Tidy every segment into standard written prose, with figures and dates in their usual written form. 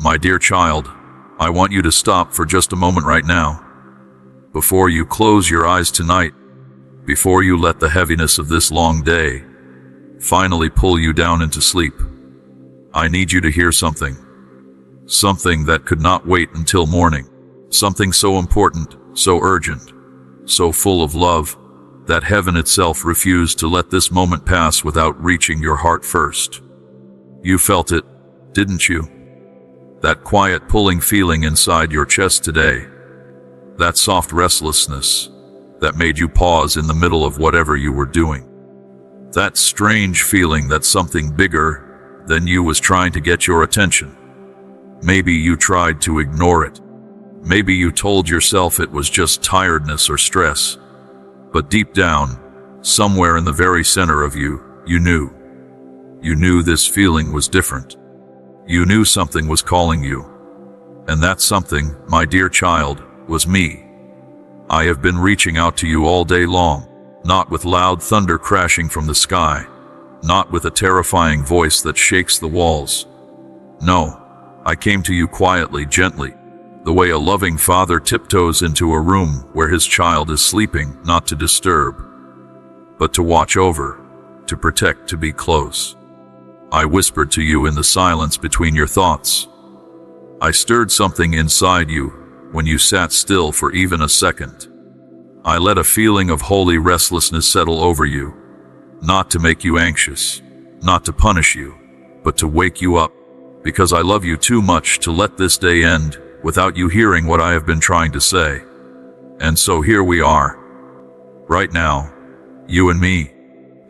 My dear child, I want you to stop for just a moment right now. Before you close your eyes tonight, before you let the heaviness of this long day finally pull you down into sleep, I need you to hear something. Something that could not wait until morning. Something so important, so urgent, so full of love, that heaven itself refused to let this moment pass without reaching your heart first. You felt it, didn't you? That quiet pulling feeling inside your chest today. That soft restlessness that made you pause in the middle of whatever you were doing. That strange feeling that something bigger than you was trying to get your attention. Maybe you tried to ignore it. Maybe you told yourself it was just tiredness or stress. But deep down, somewhere in the very center of you, you knew. You knew this feeling was different. You knew something was calling you. And that something, my dear child, was me. I have been reaching out to you all day long, not with loud thunder crashing from the sky, not with a terrifying voice that shakes the walls. No, I came to you quietly, gently, the way a loving father tiptoes into a room where his child is sleeping, not to disturb, but to watch over, to protect, to be close. I whispered to you in the silence between your thoughts. I stirred something inside you when you sat still for even a second. I let a feeling of holy restlessness settle over you, not to make you anxious, not to punish you, but to wake you up, because I love you too much to let this day end without you hearing what I have been trying to say. And so here we are, right now, you and me,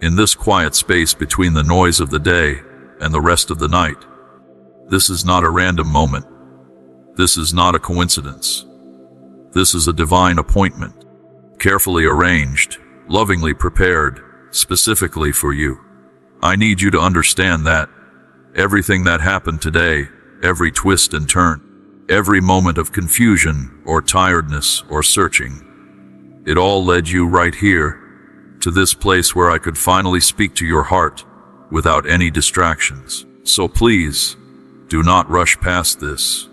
in this quiet space between the noise of the day and the rest of the night. This is not a random moment. This is not a coincidence. This is a divine appointment, carefully arranged, lovingly prepared, specifically for you. I need you to understand that everything that happened today, every twist and turn, every moment of confusion or tiredness or searching, it all led you right here, to this place where I could finally speak to your heart without any distractions. So please, do not rush past this.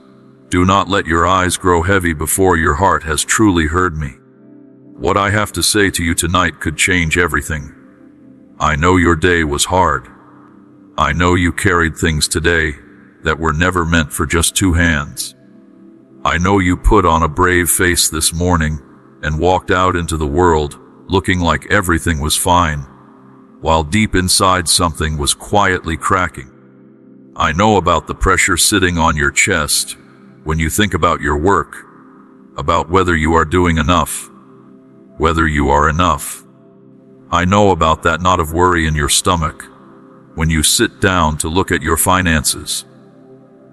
Do not let your eyes grow heavy before your heart has truly heard me. What I have to say to you tonight could change everything. I know your day was hard. I know you carried things today that were never meant for just two hands. I know you put on a brave face this morning and walked out into the world looking like everything was fine, while deep inside something was quietly cracking. I know about the pressure sitting on your chest when you think about your work, about whether you are doing enough, whether you are enough. I know about that knot of worry in your stomach when you sit down to look at your finances,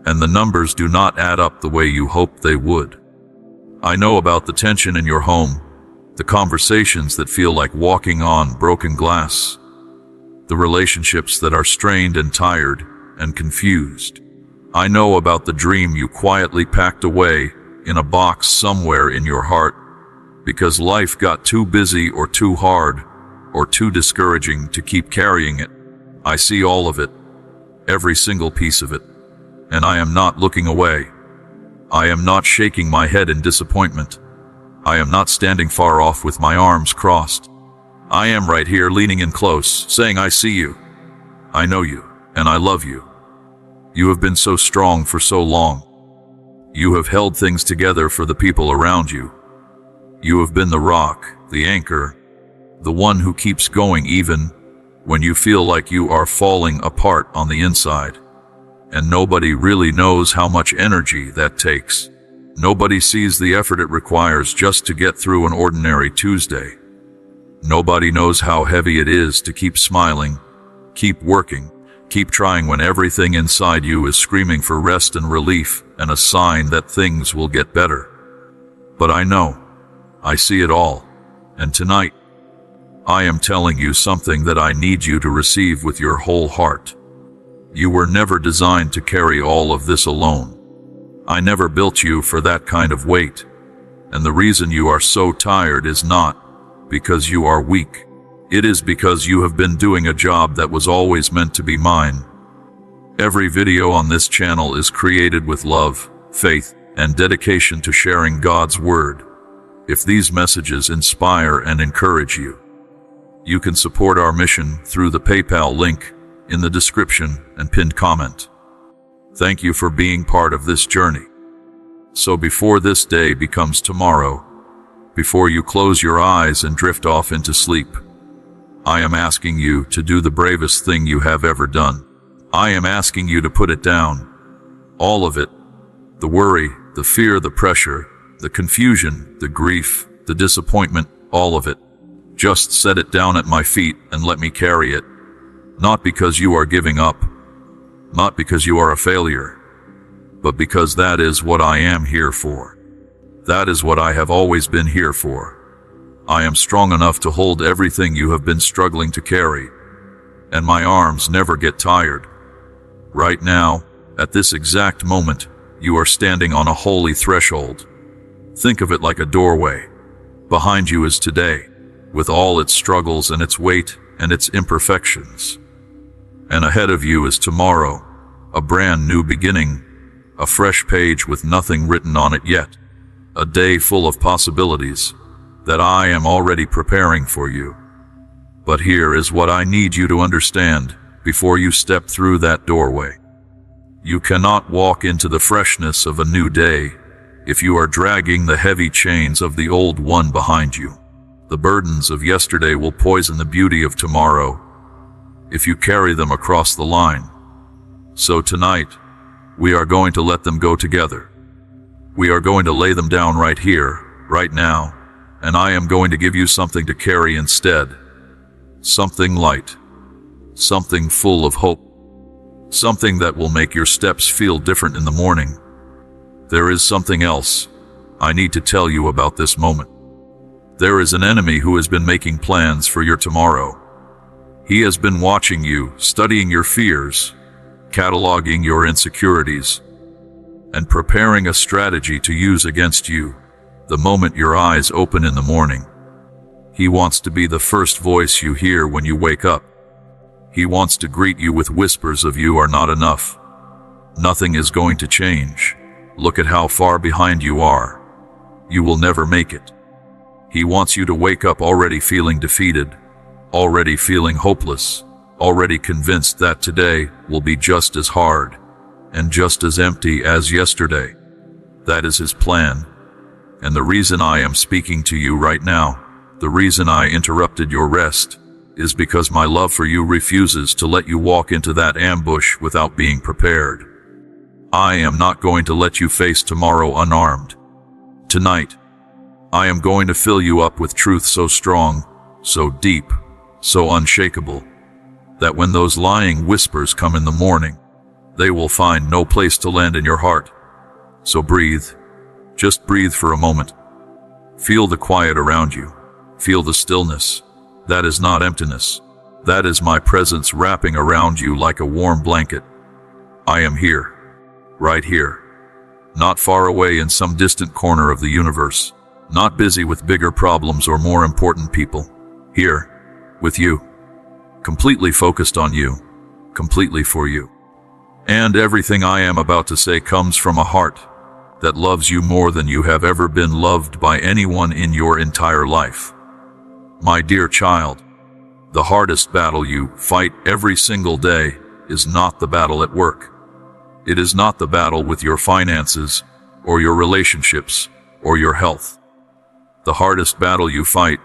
and the numbers do not add up the way you hoped they would. I know about the tension in your home, the conversations that feel like walking on broken glass, the relationships that are strained and tired and confused. I know about the dream you quietly packed away in a box somewhere in your heart because life got too busy or too hard or too discouraging to keep carrying it. I see all of it, every single piece of it, and I am not looking away. I am not shaking my head in disappointment. I am not standing far off with my arms crossed. I am right here leaning in close, saying I see you. I know you, and I love you. You have been so strong for so long. You have held things together for the people around you. You have been the rock, the anchor, the one who keeps going even when you feel like you are falling apart on the inside. And nobody really knows how much energy that takes. Nobody sees the effort it requires just to get through an ordinary Tuesday. Nobody knows how heavy it is to keep smiling, keep working, keep trying when everything inside you is screaming for rest and relief and a sign that things will get better. But I know, I see it all, and tonight, I am telling you something that I need you to receive with your whole heart. You were never designed to carry all of this alone. I never built you for that kind of weight, and the reason you are so tired is not because you are weak. It is because you have been doing a job that was always meant to be mine. Every video on this channel is created with love, faith, and dedication to sharing God's Word. If these messages inspire and encourage you, you can support our mission through the PayPal link in the description and pinned comment. Thank you for being part of this journey. So before this day becomes tomorrow, before you close your eyes and drift off into sleep, I am asking you to do the bravest thing you have ever done. I am asking you to put it down. All of it. The worry, the fear, the pressure, the confusion, the grief, the disappointment, all of it. Just set it down at my feet and let me carry it. Not because you are giving up, not because you are a failure, but because that is what I am here for. That is what I have always been here for. I am strong enough to hold everything you have been struggling to carry, and my arms never get tired. Right now, at this exact moment, you are standing on a holy threshold. Think of it like a doorway. Behind you is today, with all its struggles and its weight and its imperfections. And ahead of you is tomorrow, a brand new beginning, a fresh page with nothing written on it yet, a day full of possibilities that I am already preparing for you. But here is what I need you to understand before you step through that doorway. You cannot walk into the freshness of a new day if you are dragging the heavy chains of the old one behind you. The burdens of yesterday will poison the beauty of tomorrow if you carry them across the line. So tonight, we are going to let them go together. We are going to lay them down right here, right now, and I am going to give you something to carry instead. Something light, something full of hope, something that will make your steps feel different in the morning. There is something else I need to tell you about this moment. There is an enemy who has been making plans for your tomorrow. He has been watching you, studying your fears, cataloging your insecurities, and preparing a strategy to use against you the moment your eyes open in the morning. He wants to be the first voice you hear when you wake up. He wants to greet you with whispers of "you are not enough. Nothing is going to change. Look at how far behind you are. You will never make it." He wants you to wake up already feeling defeated, already feeling hopeless, already convinced that today will be just as hard and just as empty as yesterday. That is his plan. And the reason I am speaking to you right now, the reason I interrupted your rest, is because my love for you refuses to let you walk into that ambush without being prepared. I am not going to let you face tomorrow unarmed. Tonight, I am going to fill you up with truth so strong, so deep, so unshakable, that when those lying whispers come in the morning, they will find no place to land in your heart. So breathe. Just breathe for a moment. Feel the quiet around you. Feel the stillness. That is not emptiness. That is my presence wrapping around you like a warm blanket. I am here. Right here. Not far away in some distant corner of the universe. Not busy with bigger problems or more important people. Here. With you. Completely focused on you. Completely for you. And everything I am about to say comes from a heart that loves you more than you have ever been loved by anyone in your entire life. My dear child, the hardest battle you fight every single day is not the battle at work. It is not the battle with your finances, or your relationships, or your health. The hardest battle you fight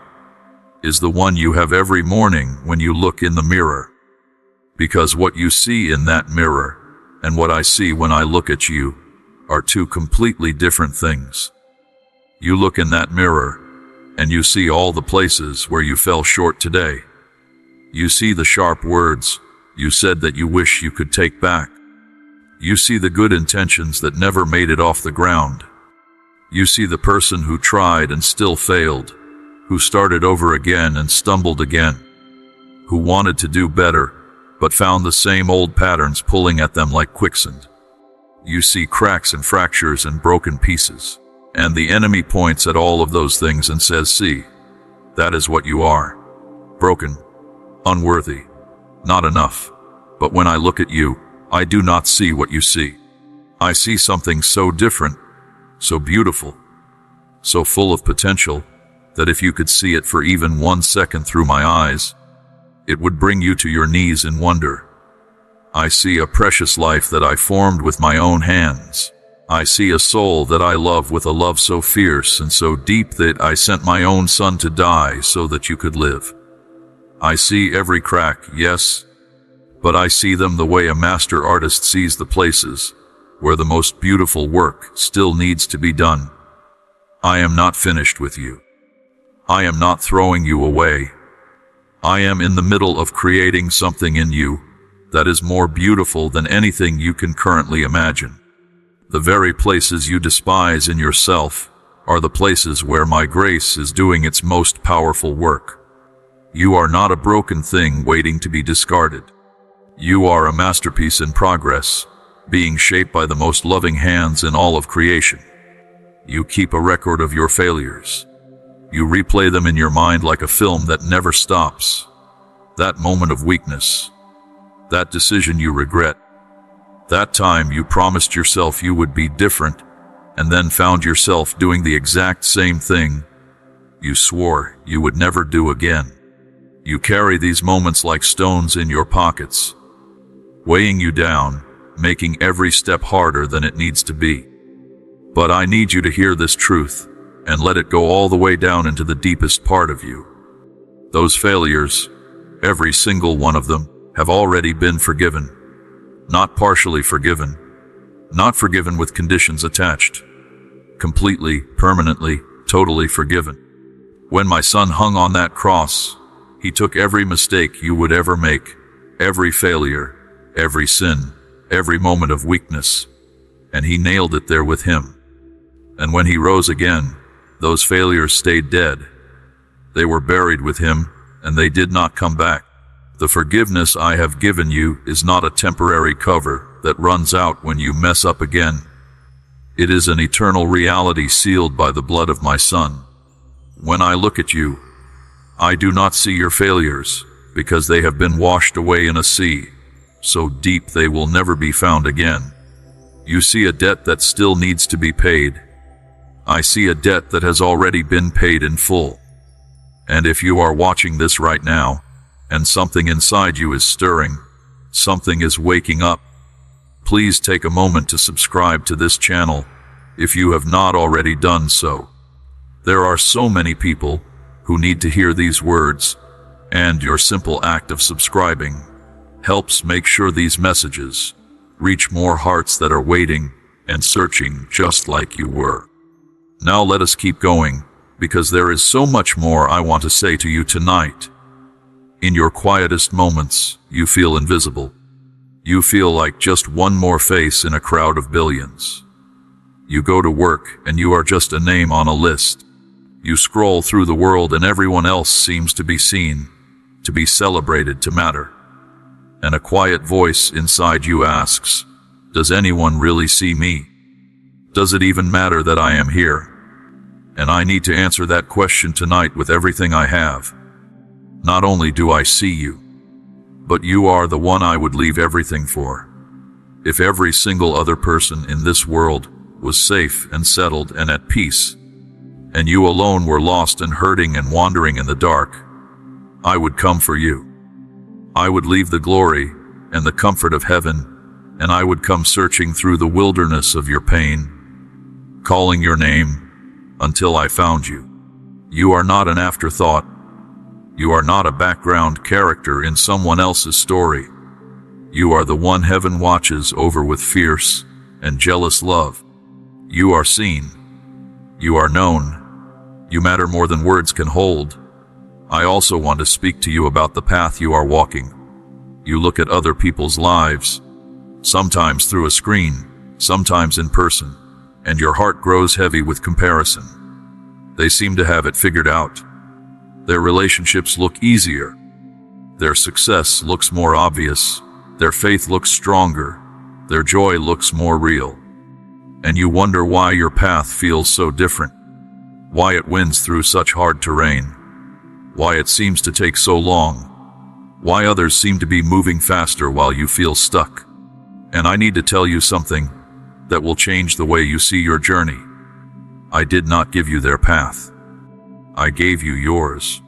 is the one you have every morning when you look in the mirror. Because what you see in that mirror, and what I see when I look at you, are two completely different things. You look in that mirror, and you see all the places where you fell short today. You see the sharp words you said that you wish you could take back. You see the good intentions that never made it off the ground. You see the person who tried and still failed, who started over again and stumbled again, who wanted to do better, but found the same old patterns pulling at them like quicksand. You see cracks and fractures and broken pieces. And the enemy points at all of those things and says, "See, that is what you are. Broken, unworthy, not enough. But when I look at you, I do not see what you see. I see something so different, so beautiful, so full of potential, that if you could see it for even 1 second through my eyes, it would bring you to your knees in wonder. I see a precious life that I formed with my own hands. I see a soul that I love with a love so fierce and so deep that I sent my own son to die so that you could live. I see every crack, yes, but I see them the way a master artist sees the places where the most beautiful work still needs to be done. I am not finished with you. I am not throwing you away. I am in the middle of creating something in you that is more beautiful than anything you can currently imagine. The very places you despise in yourself are the places where my grace is doing its most powerful work. You are not a broken thing waiting to be discarded. You are a masterpiece in progress, being shaped by the most loving hands in all of creation. You keep a record of your failures. You replay them in your mind like a film that never stops. That moment of weakness, that decision you regret, that time you promised yourself you would be different and then found yourself doing the exact same thing you swore you would never do again. You carry these moments like stones in your pockets, weighing you down, making every step harder than it needs to be. But I need you to hear this truth and let it go all the way down into the deepest part of you. Those failures, every single one of them, have already been forgiven. Not partially forgiven, not forgiven with conditions attached. Completely, permanently, totally forgiven. When my son hung on that cross, he took every mistake you would ever make, every failure, every sin, every moment of weakness, and he nailed it there with him. And when he rose again, those failures stayed dead. They were buried with him, and they did not come back. The forgiveness I have given you is not a temporary cover that runs out when you mess up again. It is an eternal reality sealed by the blood of my Son. When I look at you, I do not see your failures, because they have been washed away in a sea, so deep they will never be found again. You see a debt that still needs to be paid. I see a debt that has already been paid in full. And if you are watching this right now, and something inside you is stirring, something is waking up, please take a moment to subscribe to this channel if you have not already done so. There are so many people who need to hear these words, and your simple act of subscribing helps make sure these messages reach more hearts that are waiting and searching just like you were. Now let us keep going, because there is so much more I want to say to you tonight. In your quietest moments, you feel invisible. You feel like just one more face in a crowd of billions. You go to work and you are just a name on a list. You scroll through the world and everyone else seems to be seen, to be celebrated, to matter. And a quiet voice inside you asks, does anyone really see me? Does it even matter that I am here? And I need to answer that question tonight with everything I have. Not only do I see you, but you are the one I would leave everything for. If every single other person in this world was safe and settled and at peace, and you alone were lost and hurting and wandering in the dark, I would come for you. I would leave the glory and the comfort of heaven, and I would come searching through the wilderness of your pain, calling your name until I found you. You are not an afterthought. You are not a background character in someone else's story. You are the one heaven watches over with fierce and jealous love. You are seen. You are known. You matter more than words can hold. I also want to speak to you about the path you are walking. You look at other people's lives, sometimes through a screen, sometimes in person, and your heart grows heavy with comparison. They seem to have it figured out. Their relationships look easier. Their success looks more obvious. Their faith looks stronger. Their joy looks more real. And you wonder why your path feels so different, why it wins through such hard terrain, why it seems to take so long, why others seem to be moving faster while you feel stuck. And I need to tell you something that will change the way you see your journey. I did not give you their path. I gave you yours.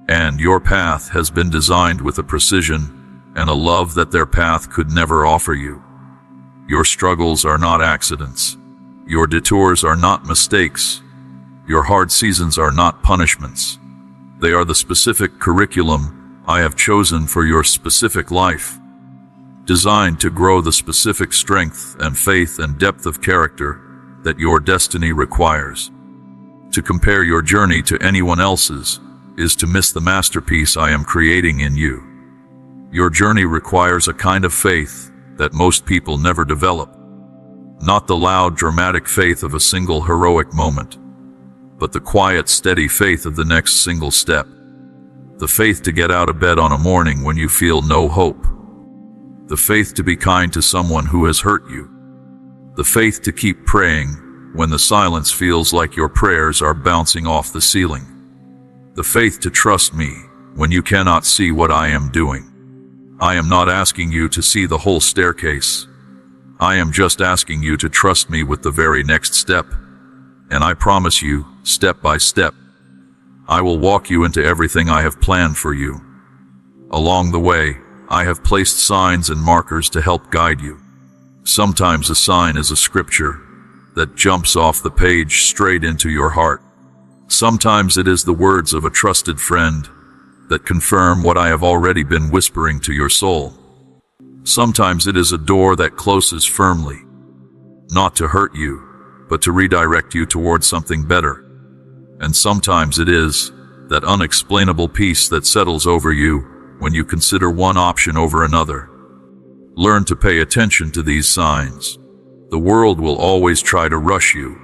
And your path has been designed with a precision and a love that their path could never offer you. Your struggles are not accidents. Your detours are not mistakes. Your hard seasons are not punishments. They are the specific curriculum I have chosen for your specific life, designed to grow the specific strength and faith and depth of character that your destiny requires. To compare your journey to anyone else's is to miss the masterpiece I am creating in you. Your journey requires a kind of faith that most people never develop. Not the loud, dramatic faith of a single heroic moment, but the quiet, steady faith of the next single step. The faith to get out of bed on a morning when you feel no hope. The faith to be kind to someone who has hurt you. The faith to keep praying when the silence feels like your prayers are bouncing off the ceiling. The faith to trust me when you cannot see what I am doing. I am not asking you to see the whole staircase. I am just asking you to trust me with the very next step. And I promise you, step by step, I will walk you into everything I have planned for you. Along the way, I have placed signs and markers to help guide you. Sometimes a sign is a scripture that jumps off the page straight into your heart. Sometimes it is the words of a trusted friend that confirm what I have already been whispering to your soul. Sometimes it is a door that closes firmly, not to hurt you, but to redirect you towards something better. And sometimes it is that unexplainable peace that settles over you when you consider one option over another. Learn to pay attention to these signs. The world will always try to rush you,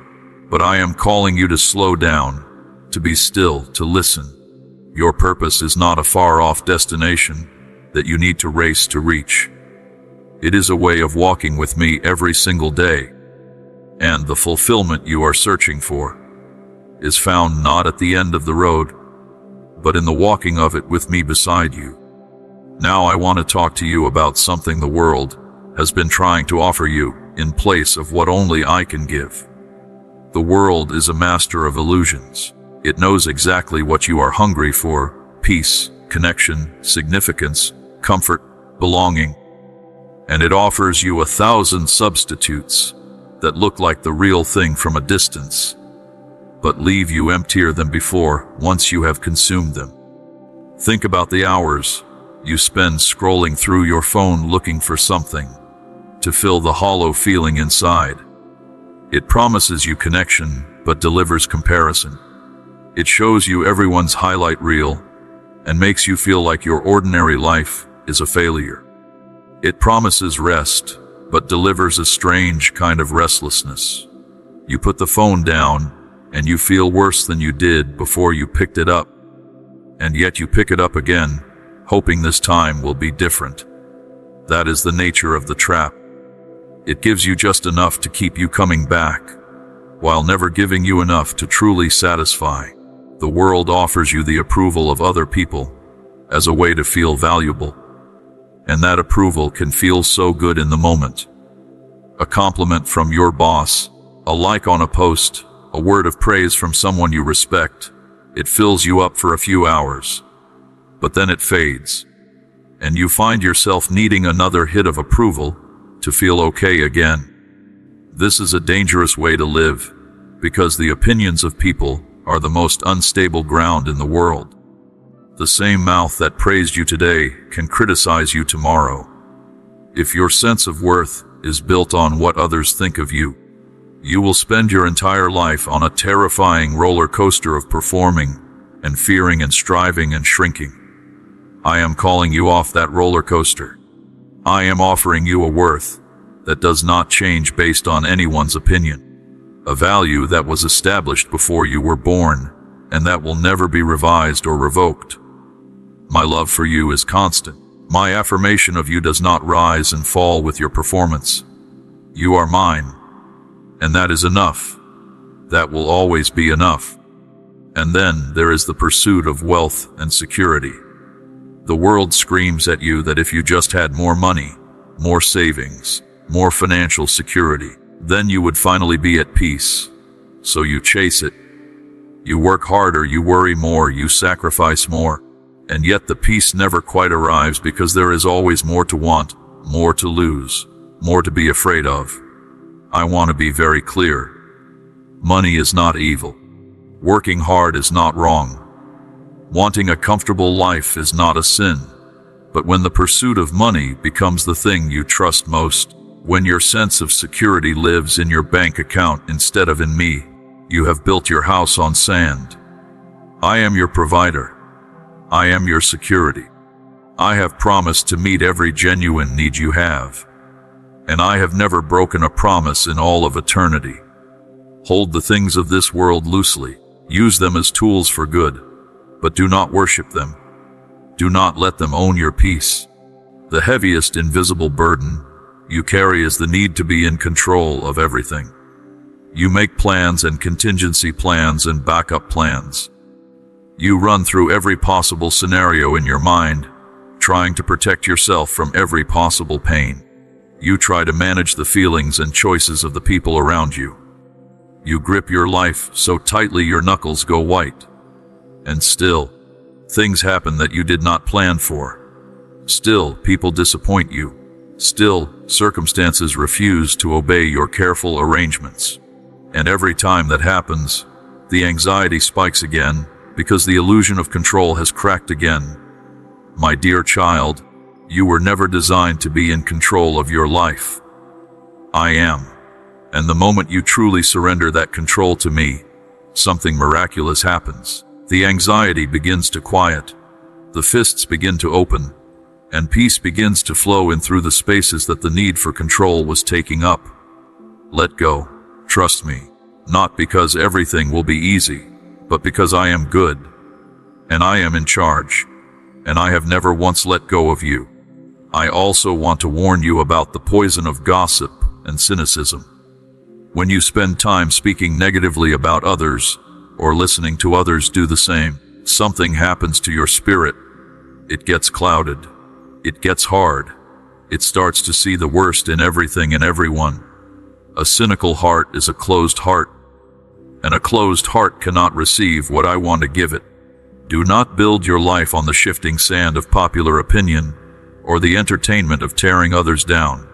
but I am calling you to slow down, to be still, to listen. Your purpose is not a far-off destination that you need to race to reach. It is a way of walking with me every single day. And the fulfillment you are searching for is found not at the end of the road, but in the walking of it with me beside you. Now I want to talk to you about something the world has been trying to offer you in place of what only I can give. The world is a master of illusions. It knows exactly what you are hungry for: peace, connection, significance, comfort, belonging. And it offers you 1,000 substitutes that look like the real thing from a distance, but leave you emptier than before once you have consumed them. Think about the hours you spend scrolling through your phone looking for something to fill the hollow feeling inside. It promises you connection, but delivers comparison. It shows you everyone's highlight reel and makes you feel like your ordinary life is a failure. It promises rest, but delivers a strange kind of restlessness. You put the phone down and you feel worse than you did before you picked it up. And yet you pick it up again, hoping this time will be different. That is the nature of the trap. It gives you just enough to keep you coming back, while never giving you enough to truly satisfy. The world offers you the approval of other people as a way to feel valuable. And that approval can feel so good in the moment. A compliment from your boss, a like on a post, a word of praise from someone you respect. It fills you up for a few hours, but then it fades, and you find yourself needing another hit of approval to feel okay again. This is a dangerous way to live, because the opinions of people are the most unstable ground in the world. The same mouth that praised you today can criticize you tomorrow. If your sense of worth is built on what others think of you, you will spend your entire life on a terrifying roller coaster of performing and fearing and striving and shrinking. I am calling you off that roller coaster. I am offering you a worth that does not change based on anyone's opinion, a value that was established before you were born and that will never be revised or revoked. My love for you is constant. My affirmation of you does not rise and fall with your performance. You are mine, and that is enough. That will always be enough. And then there is the pursuit of wealth and security. The world screams at you that if you just had more money, more savings, more financial security. Then you would finally be at peace. So you chase it. You work harder, you worry more, you sacrifice more. And yet the peace never quite arrives because there is always more to want, more to lose, more to be afraid of. I want to be very clear. Money is not evil. Working hard is not wrong. Wanting a comfortable life is not a sin. But when the pursuit of money becomes the thing you trust most, when your sense of security lives in your bank account instead of in me, you have built your house on sand. I am your provider. I am your security. I have promised to meet every genuine need you have. And I have never broken a promise in all of eternity. Hold the things of this world loosely. Use them as tools for good, but do not worship them. Do not let them own your peace. The heaviest invisible burden you carry is the need to be in control of everything. You make plans and contingency plans and backup plans. You run through every possible scenario in your mind, trying to protect yourself from every possible pain. You try to manage the feelings and choices of the people around you. You grip your life so tightly your knuckles go white. And still, things happen that you did not plan for. Still, people disappoint you. Still, circumstances refuse to obey your careful arrangements. And every time that happens, the anxiety spikes again because the illusion of control has cracked again. My dear child, you were never designed to be in control of your life. I am. And the moment you truly surrender that control to me, something miraculous happens. The anxiety begins to quiet, the fists begin to open, and peace begins to flow in through the spaces that the need for control was taking up. Let go. Trust me, not because everything will be easy, but because I am good, and I am in charge, and I have never once let go of you. I also want to warn you about the poison of gossip and cynicism. When you spend time speaking negatively about others, or listening to others do the same, something happens to your spirit. It gets clouded. It gets hard. It starts to see the worst in everything and everyone. A cynical heart is a closed heart, and a closed heart cannot receive what I want to give it. Do not build your life on the shifting sand of popular opinion or the entertainment of tearing others down.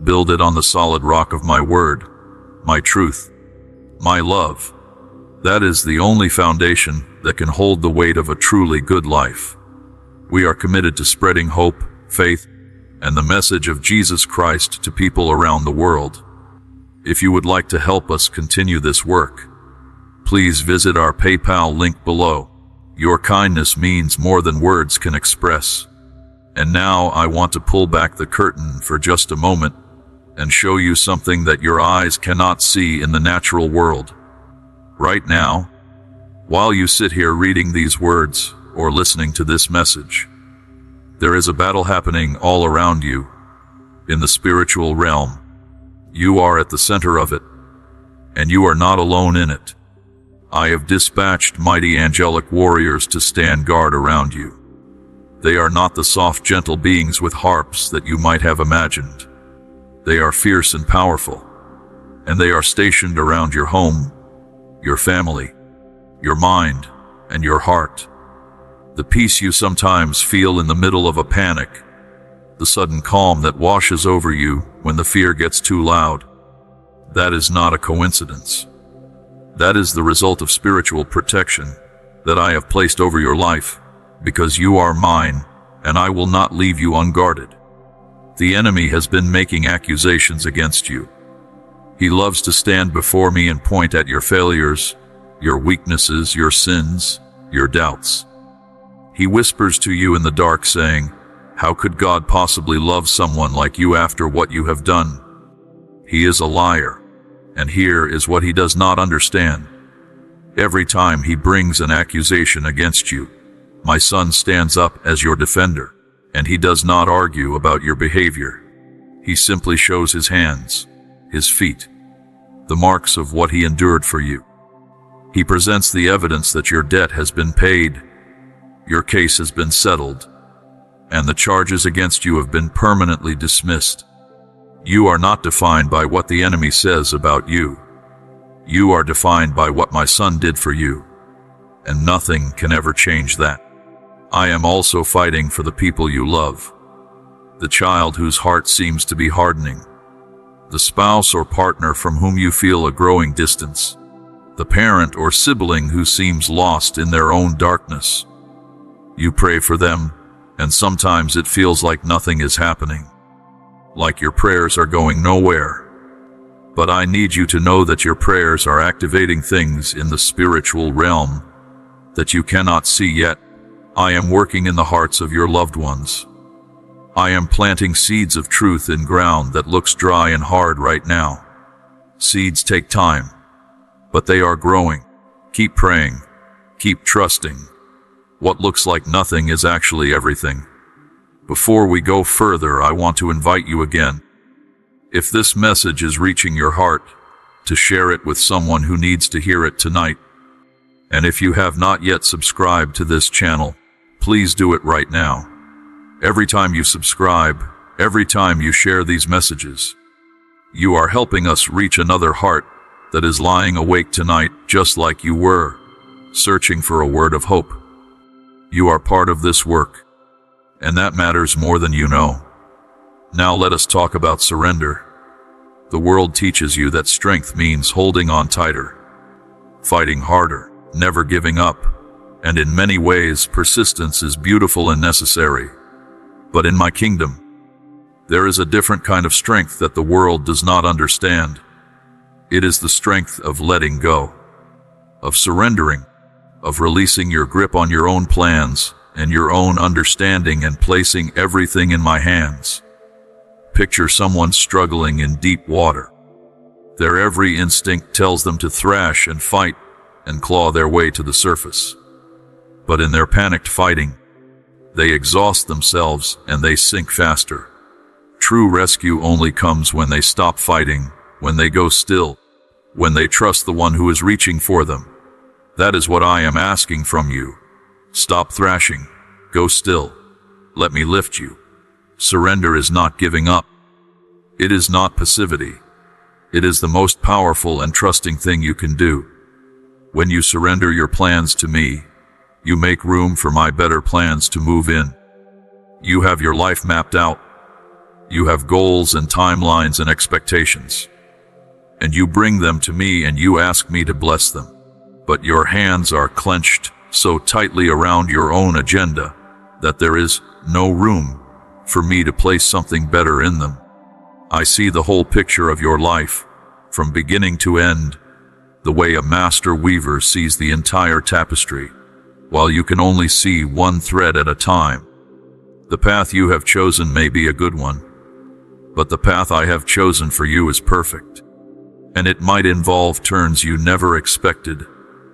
Build it on the solid rock of my word, my truth, my love. That is the only foundation that can hold the weight of a truly good life. We are committed to spreading hope, faith, and the message of Jesus Christ to people around the world. If you would like to help us continue this work, please visit our PayPal link below. Your kindness means more than words can express. And now I want to pull back the curtain for just a moment and show you something that your eyes cannot see in the natural world. Right now, while you sit here reading these words or listening to this message, there is a battle happening all around you in the spiritual realm. You are at the center of it, and you are not alone in it. I have dispatched mighty angelic warriors to stand guard around you. They are not the soft, gentle beings with harps that you might have imagined. They are fierce and powerful, and they are stationed around your home, your family, your mind, and your heart. The peace you sometimes feel in the middle of a panic, the sudden calm that washes over you when the fear gets too loud, that is not a coincidence. That is the result of spiritual protection that I have placed over your life, because you are mine, and I will not leave you unguarded. The enemy has been making accusations against you. He loves to stand before me and point at your failures, your weaknesses, your sins, your doubts. He whispers to you in the dark saying, "How could God possibly love someone like you after what you have done?" He is a liar, and here is what he does not understand. Every time he brings an accusation against you, my son stands up as your defender, and he does not argue about your behavior. He simply shows his hands, his feet, the marks of what he endured for you. He presents the evidence that your debt has been paid, your case has been settled, and the charges against you have been permanently dismissed. You are not defined by what the enemy says about you. You are defined by what my Son did for you, and nothing can ever change that. I am also fighting for the people you love, the child whose heart seems to be hardening, the spouse or partner from whom you feel a growing distance, the parent or sibling who seems lost in their own darkness. You pray for them, and sometimes it feels like nothing is happening, like your prayers are going nowhere. But I need you to know that your prayers are activating things in the spiritual realm that you cannot see yet. I am working in the hearts of your loved ones. I am planting seeds of truth in ground that looks dry and hard right now. Seeds take time, but they are growing. Keep praying. Keep trusting. What looks like nothing is actually everything. Before we go further, I want to invite you again. If this message is reaching your heart, to share it with someone who needs to hear it tonight. And if you have not yet subscribed to this channel, please do it right now. Every time you subscribe, every time you share these messages, you are helping us reach another heart that is lying awake tonight just like you were, searching for a word of hope. You are part of this work, and that matters more than you know. Now let us talk about surrender. The world teaches you that strength means holding on tighter, fighting harder, never giving up, and in many ways persistence is beautiful and necessary. But in my kingdom, there is a different kind of strength that the world does not understand. It is the strength of letting go, of surrendering, of releasing your grip on your own plans and your own understanding and placing everything in my hands. Picture someone struggling in deep water. Their every instinct tells them to thrash and fight and claw their way to the surface. But in their panicked fighting, they exhaust themselves and they sink faster. True rescue only comes when they stop fighting, when they go still, when they trust the one who is reaching for them. That is what I am asking from you. Stop thrashing. Go still. Let me lift you. Surrender is not giving up. It is not passivity. It is the most powerful and trusting thing you can do. When you surrender your plans to me, you make room for my better plans to move in. You have your life mapped out. You have goals and timelines and expectations. And you bring them to me and you ask me to bless them. But your hands are clenched so tightly around your own agenda that there is no room for me to place something better in them. I see the whole picture of your life, from beginning to end, the way a master weaver sees the entire tapestry, while you can only see one thread at a time. The path you have chosen may be a good one, but the path I have chosen for you is perfect, and it might involve turns you never expected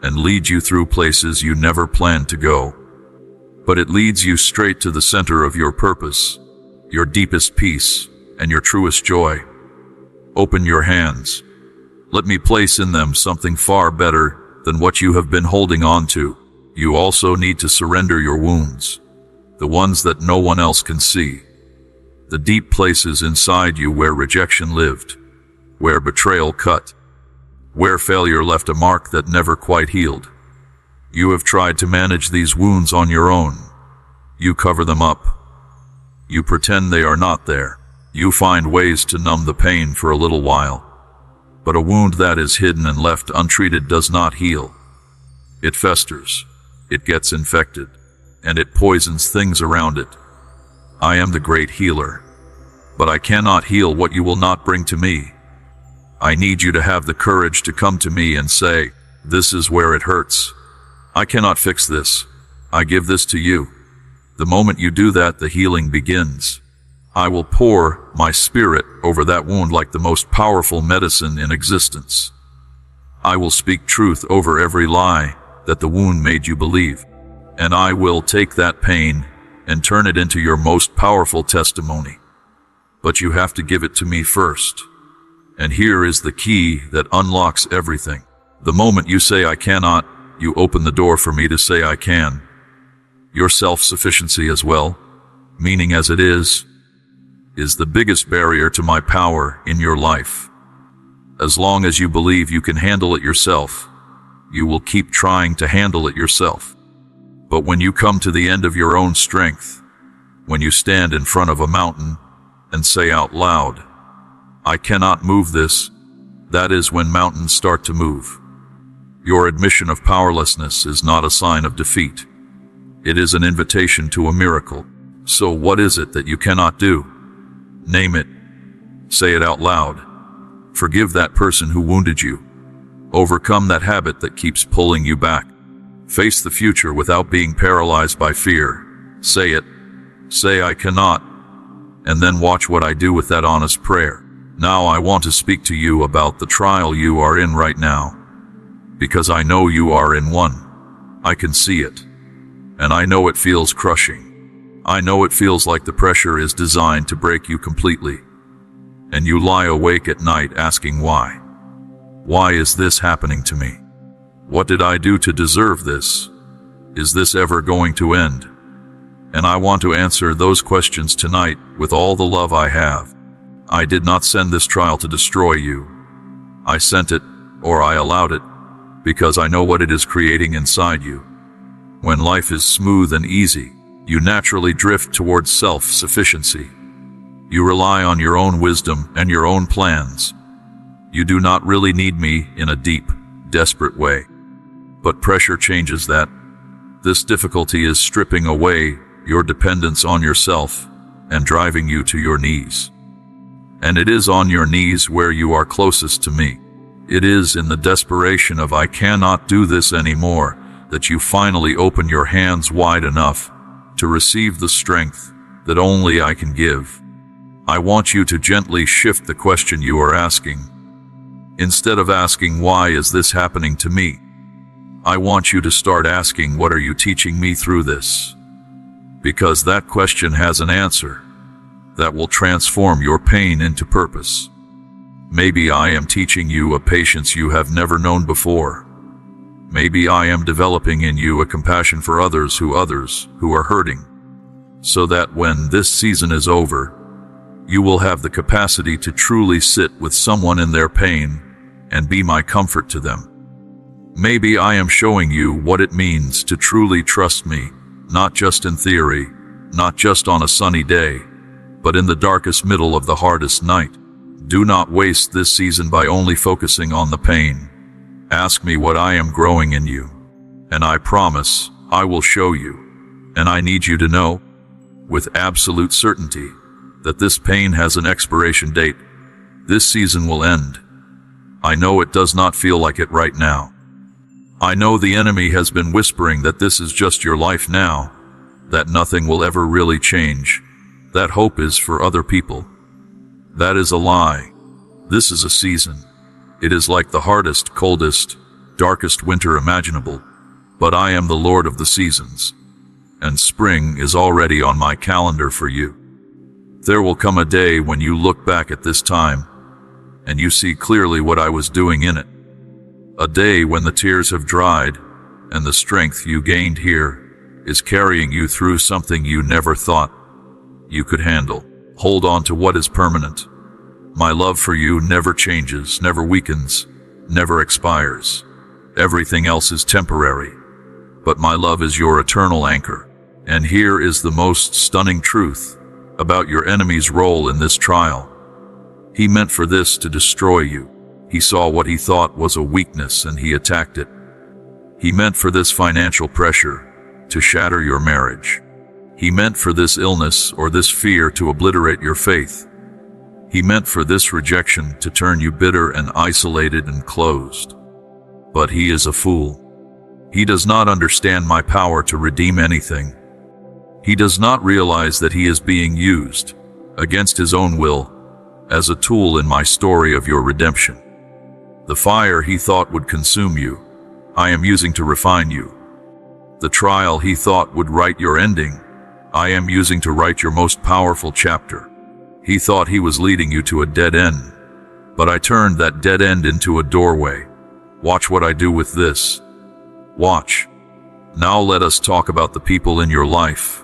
and lead you through places you never planned to go. But it leads you straight to the center of your purpose, your deepest peace, and your truest joy. Open your hands. Let me place in them something far better than what you have been holding on to. You also need to surrender your wounds, the ones that no one else can see, the deep places inside you where rejection lived, where betrayal cut, where failure left a mark that never quite healed. You have tried to manage these wounds on your own. You cover them up. You pretend they are not there. You find ways to numb the pain for a little while. But a wound that is hidden and left untreated does not heal. It festers, it gets infected, and it poisons things around it. I am the great healer, but I cannot heal what you will not bring to me. I need you to have the courage to come to me and say, "This is where it hurts. I cannot fix this. I give this to you." The moment you do that, the healing begins. I will pour my spirit over that wound like the most powerful medicine in existence. I will speak truth over every lie that the wound made you believe. And I will take that pain and turn it into your most powerful testimony. But you have to give it to me first. And here is the key that unlocks everything. The moment you say I cannot, you open the door for me to say I can. Your self-sufficiency as well. meaning as it is the biggest barrier to my power in your life. As long as you believe you can handle it yourself, you will keep trying to handle it yourself. But when you come to the end of your own strength, when you stand in front of a mountain and say out loud, "I cannot move this," that is when mountains start to move. Your admission of powerlessness is not a sign of defeat. It is an invitation to a miracle. So what is it that you cannot do? Name it. Say it out loud. Forgive that person who wounded you. Overcome that habit that keeps pulling you back. Face the future without being paralyzed by fear. Say it. Say, "I cannot," and then watch what I do with that honest prayer. Now I want to speak to you about the trial you are in right now, because I know you are in one. I can see it, and I know it feels crushing. I know it feels like the pressure is designed to break you completely, and you lie awake at night asking why. Why is this happening to me? What did I do to deserve this? Is this ever going to end? And I want to answer those questions tonight with all the love I have. I did not send this trial to destroy you. I sent it, or I allowed it, because I know what it is creating inside you. When life is smooth and easy, you naturally drift towards self-sufficiency. You rely on your own wisdom and your own plans. You do not really need me in a deep, desperate way. But pressure changes that. This difficulty is stripping away your dependence on yourself and driving you to your knees. And it is on your knees where you are closest to me. It is in the desperation of "I cannot do this anymore" that you finally open your hands wide enough to receive the strength that only I can give. I want you to gently shift the question you are asking. Instead of asking, "Why is this happening to me?" I want you to start asking, "What are you teaching me through this?" Because that question has an answer that will transform your pain into purpose. Maybe I am teaching you a patience you have never known before. Maybe I am developing in you a compassion for others who are hurting, so that when this season is over, you will have the capacity to truly sit with someone in their pain and be my comfort to them. Maybe I am showing you what it means to truly trust me, not just in theory, not just on a sunny day, but in the darkest middle of the hardest night. Do not waste this season by only focusing on the pain. Ask me what I am growing in you, and I promise I will show you. And I need you to know, with absolute certainty, that this pain has an expiration date. This season will end. I know it does not feel like it right now. I know the enemy has been whispering that this is just your life now, that nothing will ever really change, that hope is for other people. That is a lie. This is a season. It is like the hardest, coldest, darkest winter imaginable, but I am the Lord of the seasons, and spring is already on my calendar for you. There will come a day when you look back at this time, and you see clearly what I was doing in it. A day when the tears have dried, and the strength you gained here is carrying you through something you never thought you could handle. Hold on to what is permanent. My love for you never changes, never weakens, never expires. Everything else is temporary, but my love is your eternal anchor. And here is the most stunning truth about your enemy's role in this trial. He meant for this to destroy you. He saw what he thought was a weakness and he attacked it. He meant for this financial pressure to shatter your marriage. He meant for this illness or this fear to obliterate your faith. He meant for this rejection to turn you bitter and isolated and closed. But he is a fool. He does not understand my power to redeem anything. He does not realize that he is being used, against his own will, as a tool in my story of your redemption. The fire he thought would consume you, I am using to refine you. The trial he thought would write your ending, I am using to write your most powerful chapter. He thought he was leading you to a dead end, but I turned that dead end into a doorway. Watch what I do with this. Watch. Now let us talk about the people in your life.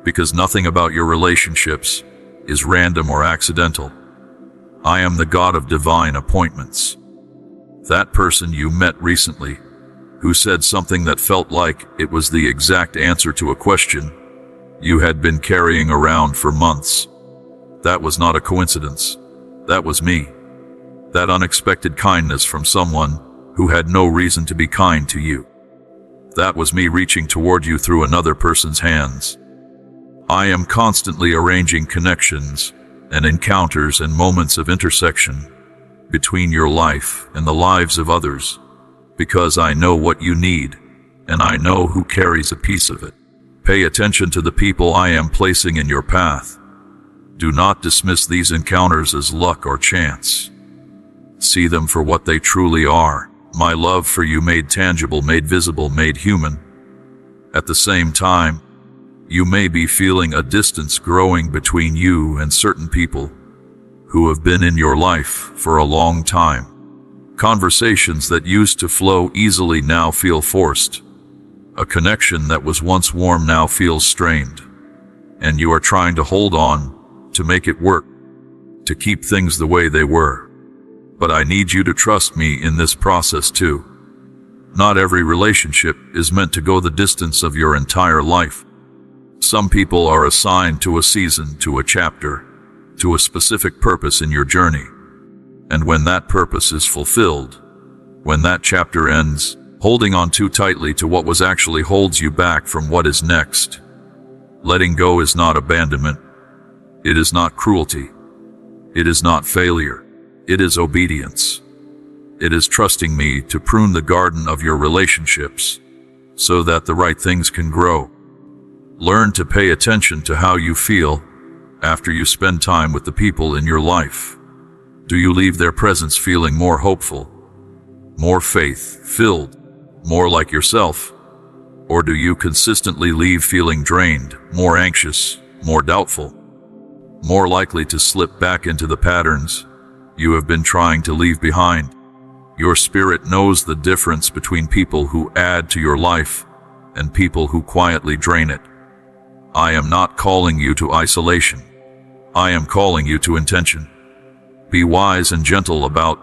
because nothing about your relationships is random or accidental. I am the God of divine appointments. That person you met recently, who said something that felt like it was the exact answer to a question you had been carrying around for months. That was not a coincidence. That was me. That unexpected kindness from someone who had no reason to be kind to you. That was me reaching toward you through another person's hands. I am constantly arranging connections and encounters and moments of intersection between your life and the lives of others, because I know what you need, and I know who carries a piece of it. Pay attention to the people I am placing in your path. Do not dismiss these encounters as luck or chance. See them for what they truly are. My love for you made tangible, made visible, made human. At the same time, you may be feeling a distance growing between you and certain people who have been in your life for a long time. Conversations that used to flow easily now feel forced. A connection that was once warm now feels strained. And you are trying to hold on, to make it work, to keep things the way they were. But I need you to trust me in this process too. Not every relationship is meant to go the distance of your entire life. Some people are assigned to a season, to a chapter, to a specific purpose in your journey. And when that purpose is fulfilled, when that chapter ends, holding on too tightly to what was actually holds you back from what is next. Letting go is not abandonment. It is not cruelty. It is not failure. It is obedience. It is trusting me to prune the garden of your relationships so that the right things can grow. Learn to pay attention to how you feel after you spend time with the people in your life. Do you leave their presence feeling more hopeful, more faith-filled, more like yourself? Or do you consistently leave feeling drained, more anxious, more doubtful, more likely to slip back into the patterns you have been trying to leave behind? Your spirit knows the difference between people who add to your life and people who quietly drain it. I am not calling you to isolation. I am calling you to intention. Be wise and gentle about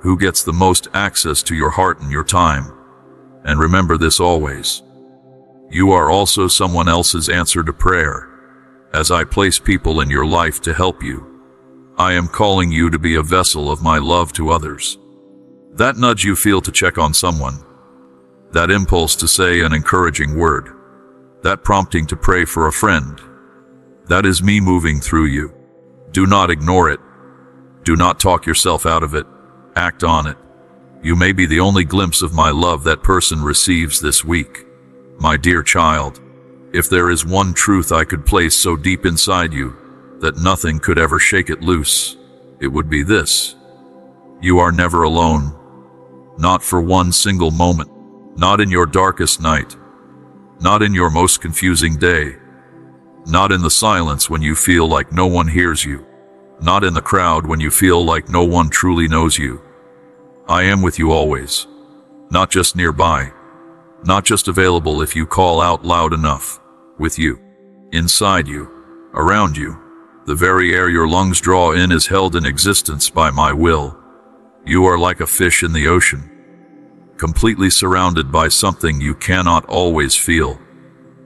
who gets the most access to your heart and your time. And remember this always. You are also someone else's answer to prayer. As I place people in your life to help you, I am calling you to be a vessel of my love to others. That nudge you feel to check on someone, that impulse to say an encouraging word, that prompting to pray for a friend, that is me moving through you. Do not ignore it. Do not talk yourself out of it. Act on it. You may be the only glimpse of my love that person receives this week. My dear child, if there is one truth I could place so deep inside you that nothing could ever shake it loose, it would be this. You are never alone. Not for one single moment. Not in your darkest night. Not in your most confusing day. Not in the silence when you feel like no one hears you. Not in the crowd when you feel like no one truly knows you. I am with you always. Not just nearby. Not just available if you call out loud enough. With you. Inside you. Around you. The very air your lungs draw in is held in existence by my will. You are like a fish in the ocean, completely surrounded by something you cannot always feel,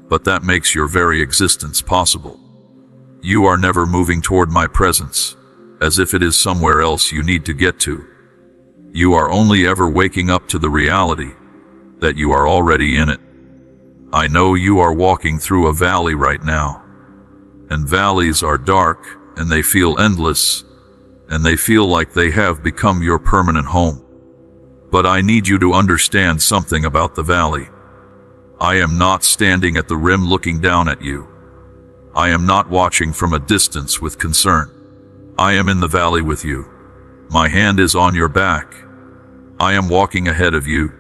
but that makes your very existence possible. You are never moving toward my presence, as if it is somewhere else you need to get to. You are only ever waking up to the reality that you are already in it. I know you are walking through a valley right now, and valleys are dark, and they feel endless, and they feel like they have become your permanent home. But I need you to understand something about the valley. I am not standing at the rim looking down at you. I am not watching from a distance with concern. I am in the valley with you. My hand is on your back. I am walking ahead of you,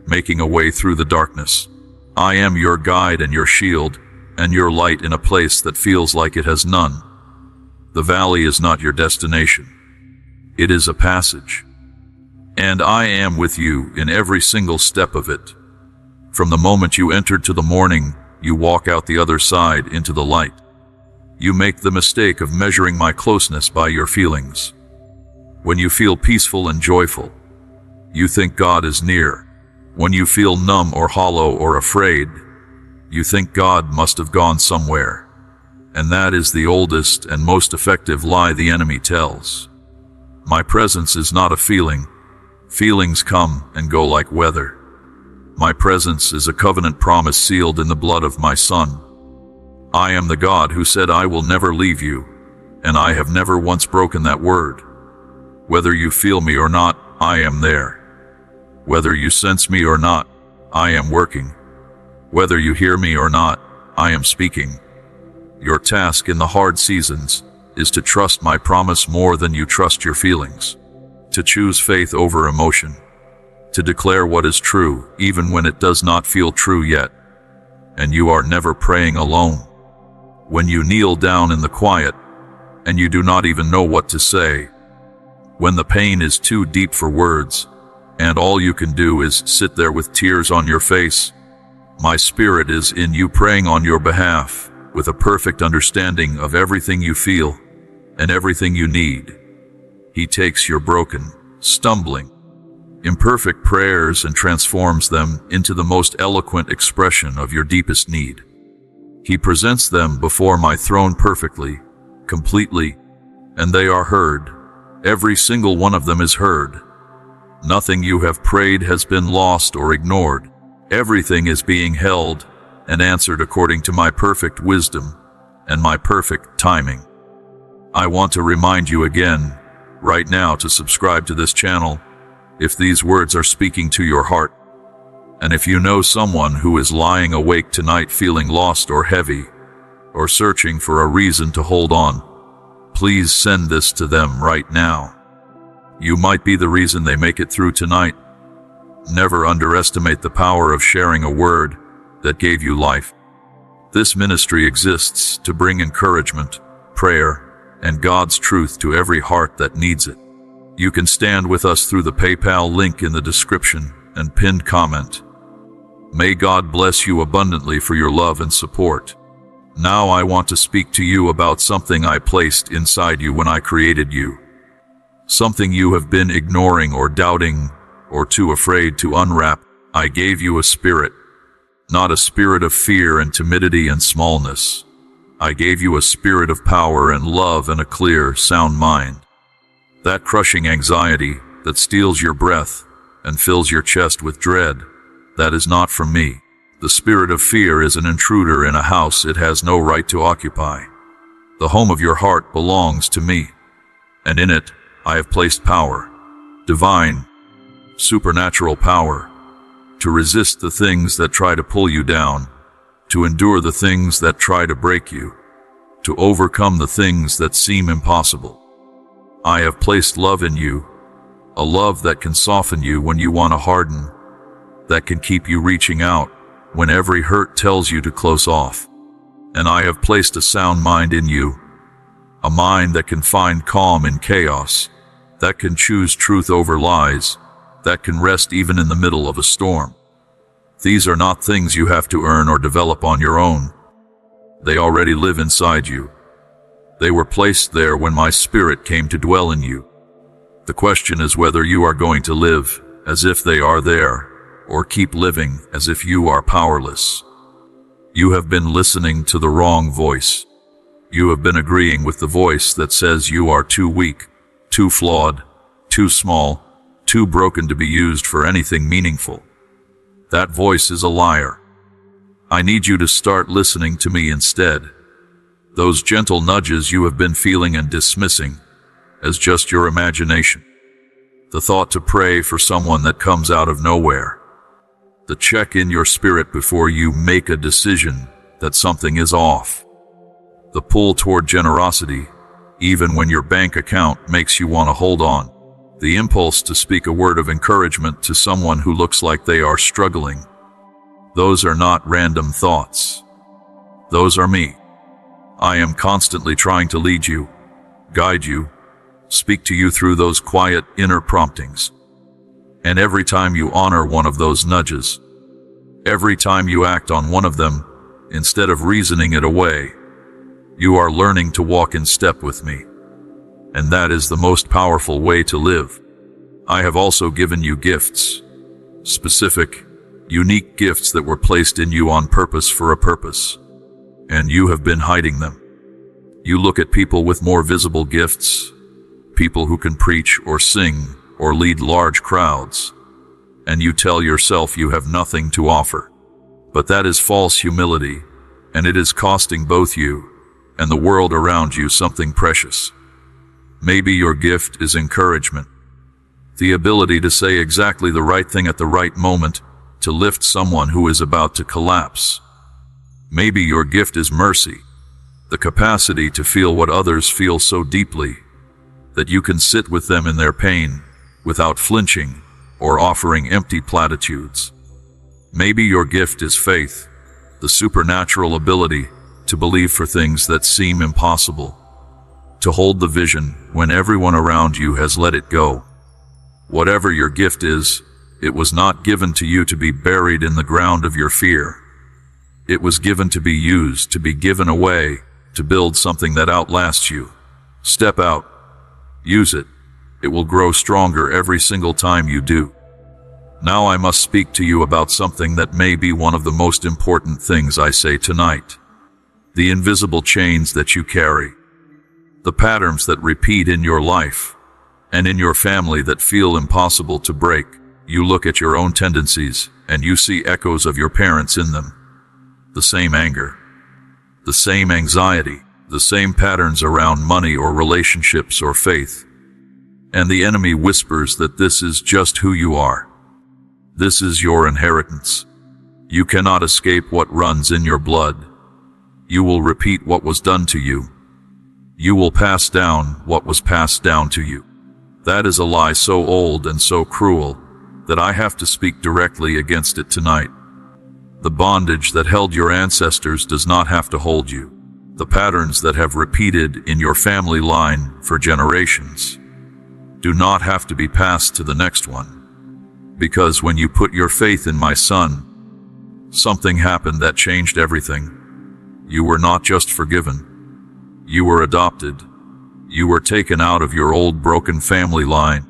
making a way through the darkness. I am your guide and your shield, and your light in a place that feels like it has none. The valley is not your destination. It is a passage. And I am with you in every single step of it. From the moment you entered to the morning you walk out the other side into the light. You make the mistake of measuring my closeness by your feelings. When you feel peaceful and joyful, you think God is near. When you feel numb or hollow or afraid, you think God must have gone somewhere. And that is the oldest and most effective lie the enemy tells. My presence is not a feeling. Feelings come and go like weather. My presence is a covenant promise sealed in the blood of my Son. I am the God who said I will never leave you, and I have never once broken that word. Whether you feel me or not, I am there. Whether you sense me or not, I am working. Whether you hear me or not, I am speaking. Your task in the hard seasons is to trust my promise more than you trust your feelings, to choose faith over emotion, to declare what is true even when it does not feel true yet. And you are never praying alone. When you kneel down in the quiet and you do not even know what to say, when the pain is too deep for words and all you can do is sit there with tears on your face, my spirit is in you praying on your behalf with a perfect understanding of everything you feel and everything you need. He takes your broken, stumbling, imperfect prayers and transforms them into the most eloquent expression of your deepest need. He presents them before my throne perfectly, completely, and they are heard. Every single one of them is heard. Nothing you have prayed has been lost or ignored. Everything is being held and answered according to my perfect wisdom and my perfect timing. I want to remind you again, right now, to subscribe to this channel if these words are speaking to your heart. And if you know someone who is lying awake tonight feeling lost or heavy, or searching for a reason to hold on, please send this to them right now. You might be the reason they make it through tonight. Never underestimate the power of sharing a word that gave you life. This ministry exists to bring encouragement, prayer, and God's truth to every heart that needs it. You can stand with us through the PayPal link in the description and pinned comment. May God bless you abundantly for your love and support. Now I want to speak to you about something I placed inside you when I created you. Something you have been ignoring or doubting or too afraid to unwrap. I gave you a spirit, not a spirit of fear and timidity and smallness. I gave you a spirit of power and love and a clear, sound mind. That crushing anxiety that steals your breath and fills your chest with dread, that is not from me. The spirit of fear is an intruder in a house it has no right to occupy. The home of your heart belongs to me, and in it I have placed power, divine, supernatural power, to resist the things that try to pull you down, to endure the things that try to break you, to overcome the things that seem impossible. I have placed love in you, a love that can soften you when you want to harden, that can keep you reaching out when every hurt tells you to close off. And I have placed a sound mind in you, a mind that can find calm in chaos, that can choose truth over lies, that can rest even in the middle of a storm. These are not things you have to earn or develop on your own. They already live inside you. They were placed there when my spirit came to dwell in you. The question is whether you are going to live as if they are there, or keep living as if you are powerless. You have been listening to the wrong voice. You have been agreeing with the voice that says you are too weak, too flawed, too small, too broken to be used for anything meaningful. That voice is a liar. I need you to start listening to me instead. Those gentle nudges you have been feeling and dismissing as just your imagination. The thought to pray for someone that comes out of nowhere. The check in your spirit before you make a decision that something is off. The pull toward generosity, even when your bank account makes you want to hold on. The impulse to speak a word of encouragement to someone who looks like they are struggling. Those are not random thoughts. Those are me. I am constantly trying to lead you, guide you, speak to you through those quiet inner promptings. And every time you honor one of those nudges, every time you act on one of them, Instead of reasoning it away, you are learning to walk in step with me. And that is the most powerful way to live. I have also given you gifts. Specific, unique gifts that were placed in you on purpose for a purpose. And you have been hiding them. You look at people with more visible gifts, people who can preach or sing or lead large crowds, and you tell yourself you have nothing to offer. But that is false humility, and it is costing both you and the world around you something precious. Maybe your gift is encouragement, the ability to say exactly the right thing at the right moment to lift someone who is about to collapse. Maybe your gift is mercy, the capacity to feel what others feel so deeply that you can sit with them in their pain without flinching or offering empty platitudes. Maybe your gift is faith, the supernatural ability to believe for things that seem impossible, to hold the vision when everyone around you has let it go. Whatever your gift is, it was not given to you to be buried in the ground of your fear. It was given to be used, to be given away, to build something that outlasts you. Step out. Use it. It will grow stronger every single time you do. Now I must speak to you about something that may be one of the most important things I say tonight. The invisible chains that you carry. The patterns that repeat in your life and in your family that feel impossible to break. You look at your own tendencies and you see echoes of your parents in them. The same anger, the same anxiety, the same patterns around money or relationships or faith. And the enemy whispers that this is just who you are. This is your inheritance. You cannot escape what runs in your blood. You will repeat what was done to you. You will pass down what was passed down to you. That is a lie so old and so cruel that I have to speak directly against it tonight. The bondage that held your ancestors does not have to hold you. The patterns that have repeated in your family line for generations do not have to be passed to the next one. Because when you put your faith in my son, something happened that changed everything. You were not just forgiven. You were adopted. You were taken out of your old broken family line,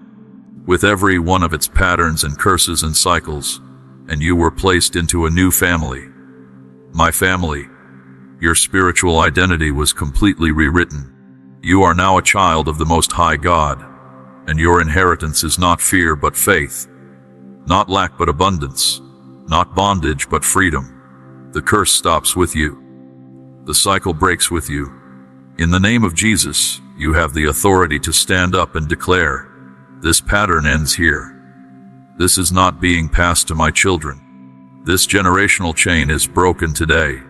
with every one of its patterns and curses and cycles, and you were placed into a new family. My family. Your spiritual identity was completely rewritten. You are now a child of the Most High God, and your inheritance is not fear but faith, not lack but abundance, not bondage but freedom. The curse stops with you. The cycle breaks with you. In the name of Jesus, you have the authority to stand up and declare, this pattern ends here. This is not being passed to my children. This generational chain is broken today.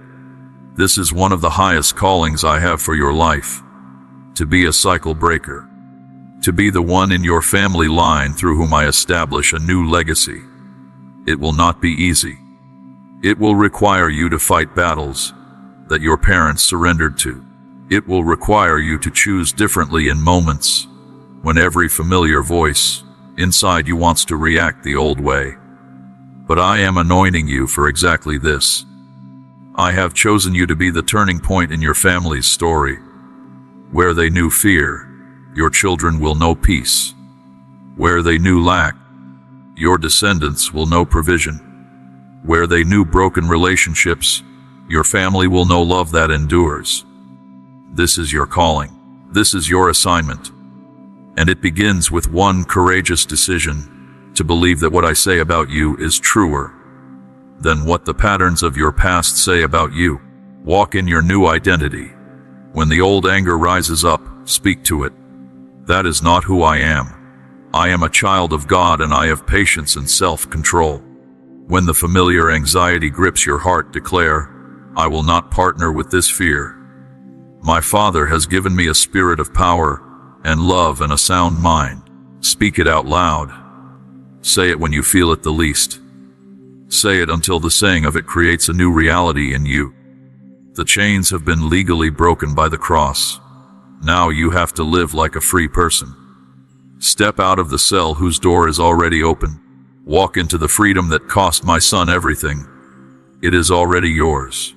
This is one of the highest callings I have for your life, to be a cycle breaker, to be the one in your family line through whom I establish a new legacy. It will not be easy. It will require you to fight battles that your parents surrendered to. It will require you to choose differently in moments when every familiar voice inside you wants to react the old way. But I am anointing you for exactly this. I have chosen you to be the turning point in your family's story. Where they knew fear, your children will know peace. Where they knew lack, your descendants will know provision. Where they knew broken relationships, your family will know love that endures. This is your calling. This is your assignment. And it begins with one courageous decision to believe that what I say about you is truer than what the patterns of your past say about you. Walk in your new identity. When the old anger rises up, speak to it. That is not who I am. I am a child of God and I have patience and self-control. When the familiar anxiety grips your heart, declare, I will not partner with this fear. My Father has given me a spirit of power and love and a sound mind. Speak it out loud. Say it when you feel it the least. Say it until the saying of it creates a new reality in you. The chains have been legally broken by the cross. Now you have to live like a free person. Step out of the cell whose door is already open. Walk into the freedom that cost my son everything. It is already yours.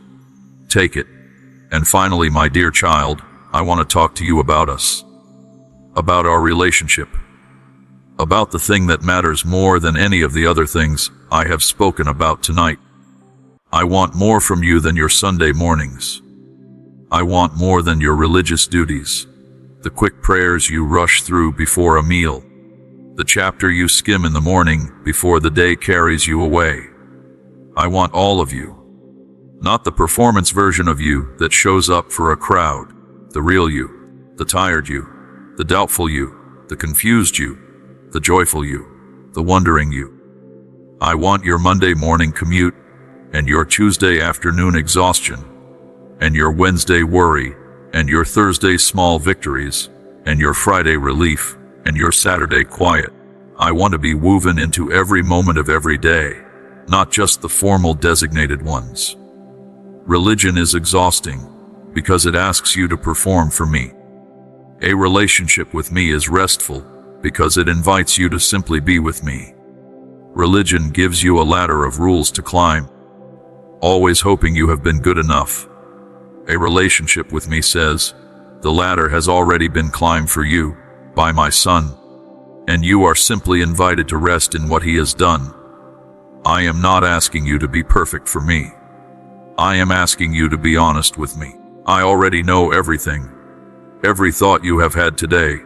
take it. And finally, my dear child, I want to talk to you about us. About our relationship. About the thing that matters more than any of the other things I have spoken about tonight. I want more from you than your Sunday mornings. I want more than your religious duties, the quick prayers you rush through before a meal, the chapter you skim in the morning before the day carries you away. I want all of you. Not the performance version of you that shows up for a crowd, the real you, the tired you, the doubtful you, the confused you, the joyful you, the wondering you. I want your Monday morning commute, and your Tuesday afternoon exhaustion, and your Wednesday worry, and your Thursday small victories, and your Friday relief, and your Saturday quiet. I want to be woven into every moment of every day, not just the formal designated ones. Religion is exhausting because it asks you to perform for me. A relationship with me is restful because it invites you to simply be with me. Religion gives you a ladder of rules to climb, always hoping you have been good enough. A relationship with me says, the ladder has already been climbed for you by my Son, and you are simply invited to rest in what he has done. I am not asking you to be perfect for me. I am asking you to be honest with me. I already know everything. Every thought you have had today,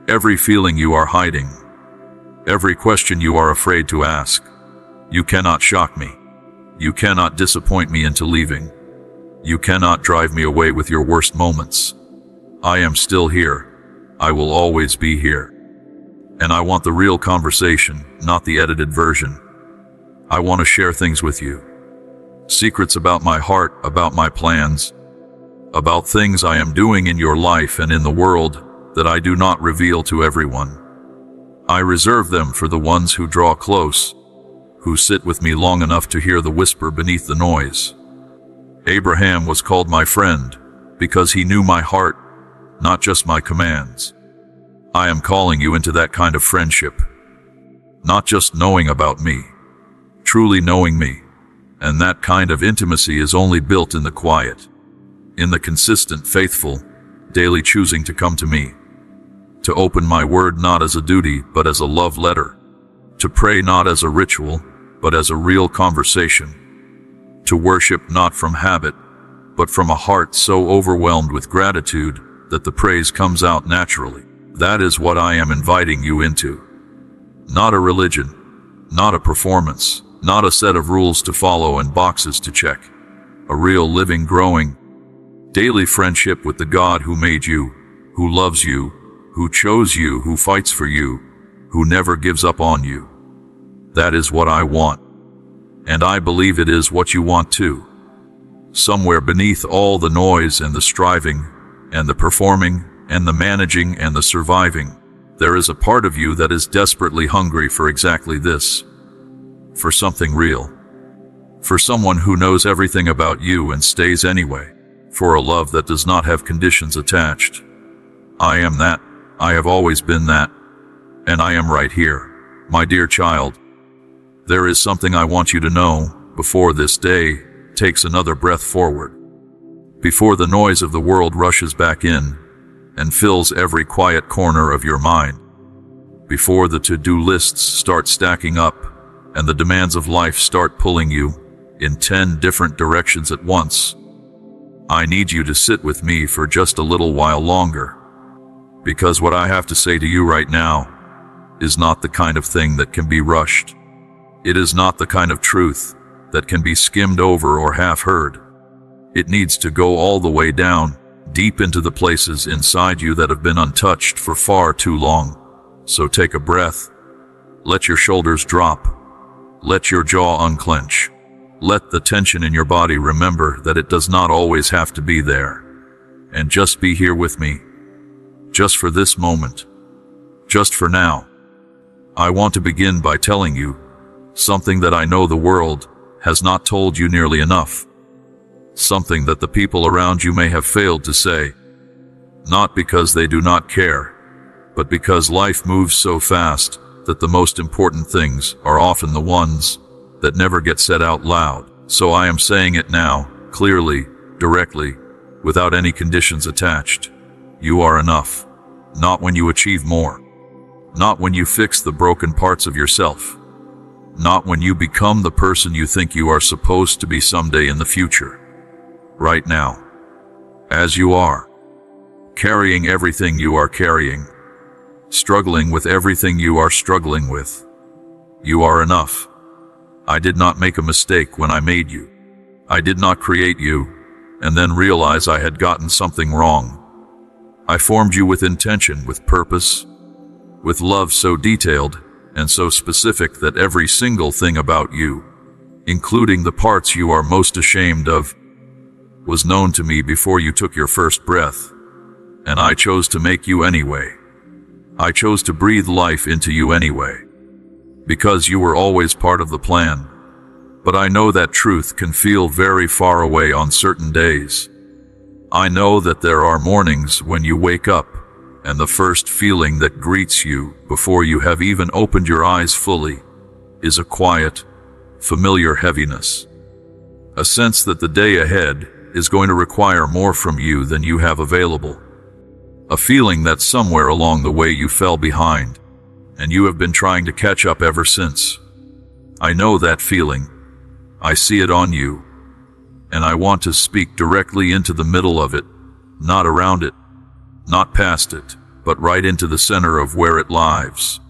every feeling you are hiding, every question you are afraid to ask. You cannot shock me. You cannot disappoint me into leaving. You cannot drive me away with your worst moments. I am still here. I will always be here. And I want the real conversation, not the edited version. I want to share things with you. Secrets about my heart, about my plans, about things I am doing in your life and in the world that I do not reveal to everyone. I reserve them for the ones who draw close, who sit with me long enough to hear the whisper beneath the noise. Abraham was called my friend because he knew my heart, not just my commands. I am calling you into that kind of friendship. Not just knowing about me, truly knowing me. And that kind of intimacy is only built in the quiet, in the consistent, faithful, daily choosing to come to me. To open my word not as a duty, but as a love letter. To pray not as a ritual, but as a real conversation. To worship not from habit, but from a heart so overwhelmed with gratitude that the praise comes out naturally. That is what I am inviting you into. Not a religion, not a performance, not a set of rules to follow and boxes to check. A real, living, growing, daily friendship with the God who made you, who loves you, who chose you, who fights for you, who never gives up on you. That is what I want. And I believe it is what you want too. Somewhere beneath all the noise and the striving, and the performing, and the managing, and the surviving, there is a part of you that is desperately hungry for exactly this. For something real. For someone who knows everything about you and stays anyway. For a love that does not have conditions attached. I am that. I have always been that. And I am right here, my dear child. There is something I want you to know before this day takes another breath forward. Before the noise of the world rushes back in and fills every quiet corner of your mind. Before the to-do lists start stacking up and the demands of life start pulling you in 10 different directions at once. I need you to sit with me for just a little while longer. Because what I have to say to you right now is not the kind of thing that can be rushed. It is not the kind of truth that can be skimmed over or half heard. It needs to go all the way down, deep into the places inside you that have been untouched for far too long. So take a breath. Let your shoulders drop. Let your jaw unclench. Let the tension in your body remember that it does not always have to be there. And just be here with me. Just for this moment. Just for now. I want to begin by telling you something that I know the world has not told you nearly enough. Something that the people around you may have failed to say. Not because they do not care, but because life moves so fast that the most important things are often the ones that never get said out loud. So I am saying it now, clearly, directly, without any conditions attached. You are enough. Not when you achieve more. Not when you fix the broken parts of yourself. Not when you become the person you think you are supposed to be someday in the future. Right now. As you are. Carrying everything you are carrying. Struggling with everything you are struggling with. You are enough. I did not make a mistake when I made you. I did not create you, and then realize I had gotten something wrong. I formed you with intention, with purpose, with love so detailed and so specific that every single thing about you, including the parts you are most ashamed of, was known to me before you took your first breath. And I chose to make you anyway. I chose to breathe life into you anyway. Because you were always part of the plan. But I know that truth can feel very far away on certain days. I know that there are mornings when you wake up, and the first feeling that greets you before you have even opened your eyes fully is a quiet, familiar heaviness. A sense that the day ahead is going to require more from you than you have available. A feeling that somewhere along the way you fell behind, and you have been trying to catch up ever since. I know that feeling. I see it on you. And I want to speak directly into the middle of it, not around it, not past it, but right into the center of where it lies.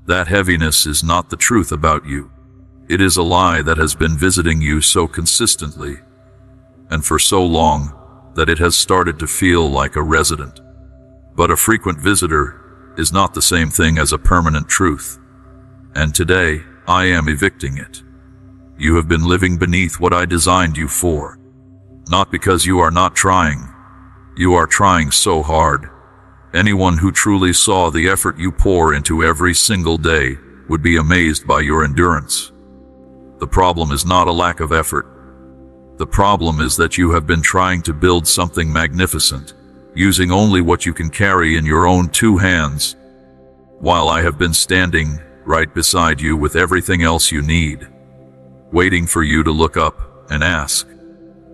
That heaviness is not the truth about you. It is a lie that has been visiting you so consistently, and for so long, that it has started to feel like a resident. But a frequent visitor is not the same thing as a permanent truth. And today, I am evicting it. You have been living beneath what I designed you for. Not because you are not trying. You are trying so hard. Anyone who truly saw the effort you pour into every single day would be amazed by your endurance. The problem is not a lack of effort. The problem is that you have been trying to build something magnificent, using only what you can carry in your own two hands, while I have been standing right beside you with everything else you need, waiting for you to look up and ask.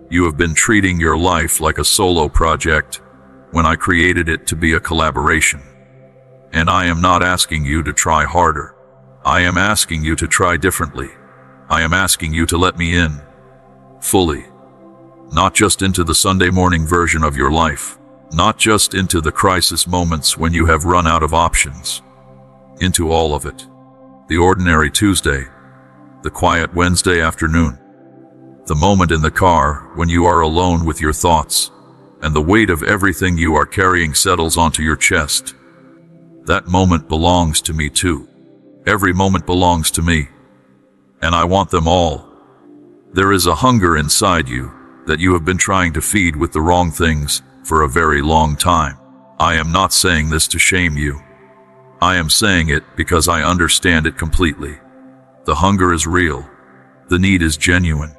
You have been treating your life like a solo project when I created it to be a collaboration. And I am not asking you to try harder. I am asking you to try differently. I am asking you to let me in, fully. Not just into the Sunday morning version of your life. Not just into the crisis moments when you have run out of options. Into all of it. The ordinary Tuesday. The quiet Wednesday afternoon. The moment in the car when you are alone with your thoughts, and the weight of everything you are carrying settles onto your chest. That moment belongs to me too. Every moment belongs to me. And I want them all. There is a hunger inside you that you have been trying to feed with the wrong things for a very long time. I am not saying this to shame you. I am saying it because I understand it completely. The hunger is real. The need is genuine.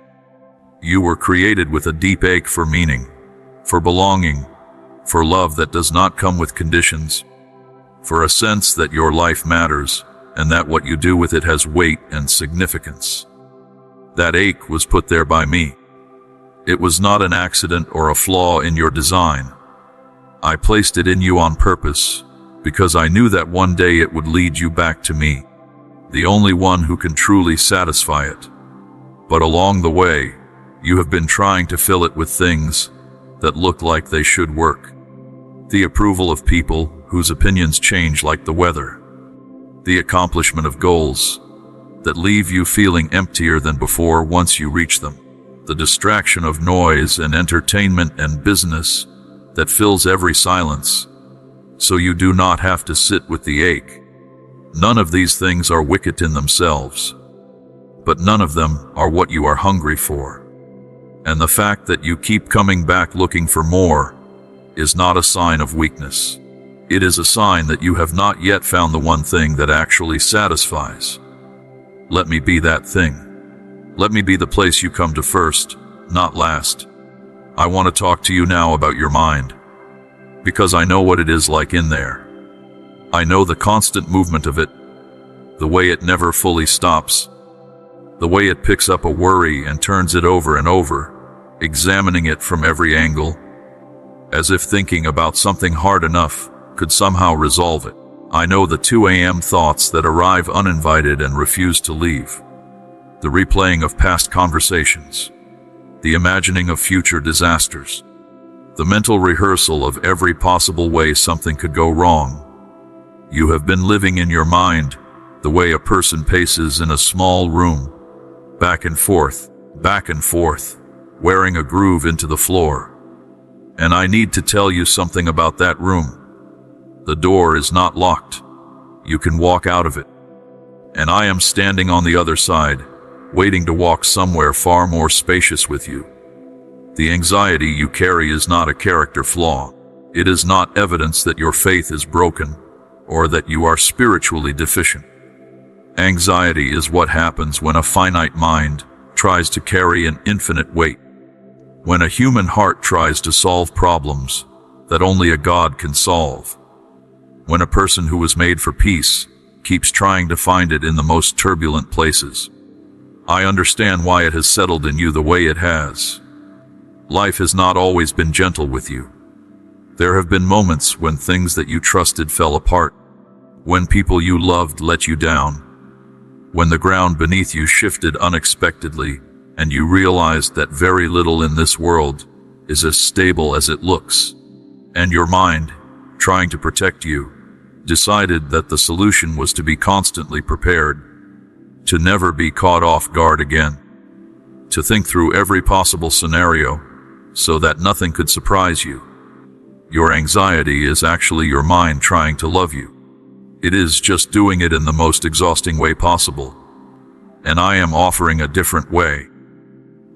You were created with a deep ache for meaning, for belonging, for love that does not come with conditions, for a sense that your life matters and that what you do with it has weight and significance. That ache was put there by me. It was not an accident or a flaw in your design. I placed it in you on purpose because I knew that one day it would lead you back to me, the only one who can truly satisfy it. But along the way, you have been trying to fill it with things that look like they should work. The approval of people whose opinions change like the weather. The accomplishment of goals that leave you feeling emptier than before once you reach them. The distraction of noise and entertainment and business that fills every silence, so you do not have to sit with the ache. None of these things are wicked in themselves, but none of them are what you are hungry for. And the fact that you keep coming back looking for more is not a sign of weakness. It is a sign that you have not yet found the one thing that actually satisfies. Let me be that thing. Let me be the place you come to first, not last. I want to talk to you now about your mind, because I know what it is like in there. I know the constant movement of it, the way it never fully stops, the way it picks up a worry and turns it over and over, examining it from every angle, as if thinking about something hard enough could somehow resolve it. I know the 2 a.m. thoughts that arrive uninvited and refuse to leave. The replaying of past conversations. The imagining of future disasters. The mental rehearsal of every possible way something could go wrong. You have been living in your mind the way a person paces in a small room, back and forth, wearing a groove into the floor. And I need to tell you something about that room. The door is not locked. You can walk out of it. And I am standing on the other side, waiting to walk somewhere far more spacious with you. The anxiety you carry is not a character flaw. It is not evidence that your faith is broken or that you are spiritually deficient. Anxiety is what happens when a finite mind tries to carry an infinite weight. When a human heart tries to solve problems that only a God can solve. When a person who was made for peace keeps trying to find it in the most turbulent places. I understand why it has settled in you the way it has. Life has not always been gentle with you. There have been moments when things that you trusted fell apart, when people you loved let you down, when the ground beneath you shifted unexpectedly and you realized that very little in this world is as stable as it looks, and your mind, trying to protect you, decided that the solution was to be constantly prepared, to never be caught off guard again, to think through every possible scenario so that nothing could surprise you. Your anxiety is actually your mind trying to love you. It is just doing it in the most exhausting way possible. And I am offering a different way.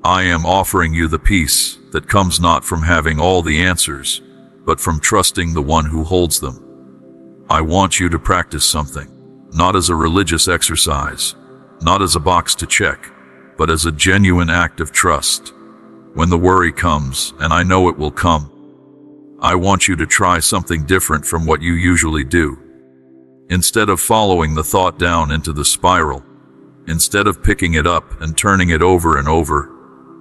I am offering you the peace that comes not from having all the answers, but from trusting the one who holds them. I want you to practice something, not as a religious exercise, not as a box to check, but as a genuine act of trust. When the worry comes, and I know it will come, I want you to try something different from what you usually do. Instead of following the thought down into the spiral, instead of picking it up and turning it over and over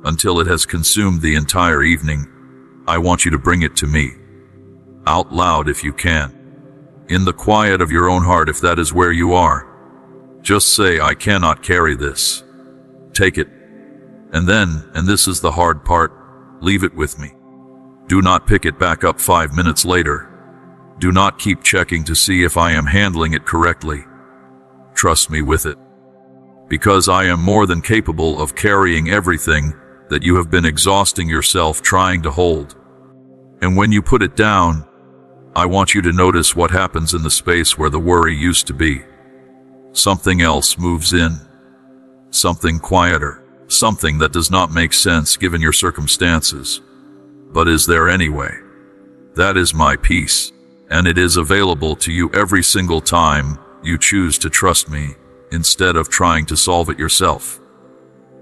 until it has consumed the entire evening, I want you to bring it to me. Out loud if you can. In the quiet of your own heart if that is where you are. Just say, I cannot carry this. Take it. And then, and this is the hard part, leave it with me. Do not pick it back up 5 minutes later. Do not keep checking to see if I am handling it correctly. Trust me with it. Because I am more than capable of carrying everything that you have been exhausting yourself trying to hold. And when you put it down, I want you to notice what happens in the space where the worry used to be. Something else moves in. Something quieter. Something that does not make sense given your circumstances, but is there anyway. That is my peace, and it is available to you every single time you choose to trust me instead of trying to solve it yourself.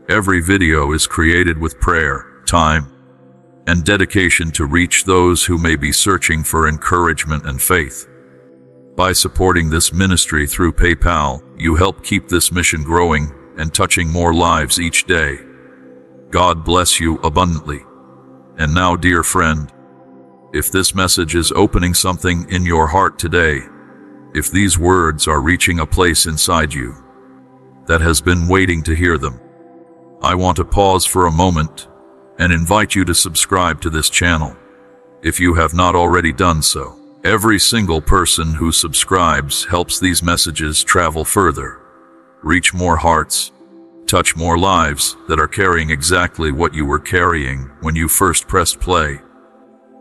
Every video is created with prayer, time, and dedication to reach those who may be searching for encouragement and faith. By supporting this ministry through PayPal, you help keep this mission growing and touching more lives each day. God bless you abundantly. And now, dear friend, if this message is opening something in your heart today, if these words are reaching a place inside you that has been waiting to hear them, I want to pause for a moment and invite you to subscribe to this channel, if you have not already done so. Every single person who subscribes helps these messages travel further, reach more hearts, touch more lives that are carrying exactly what you were carrying when you first pressed play.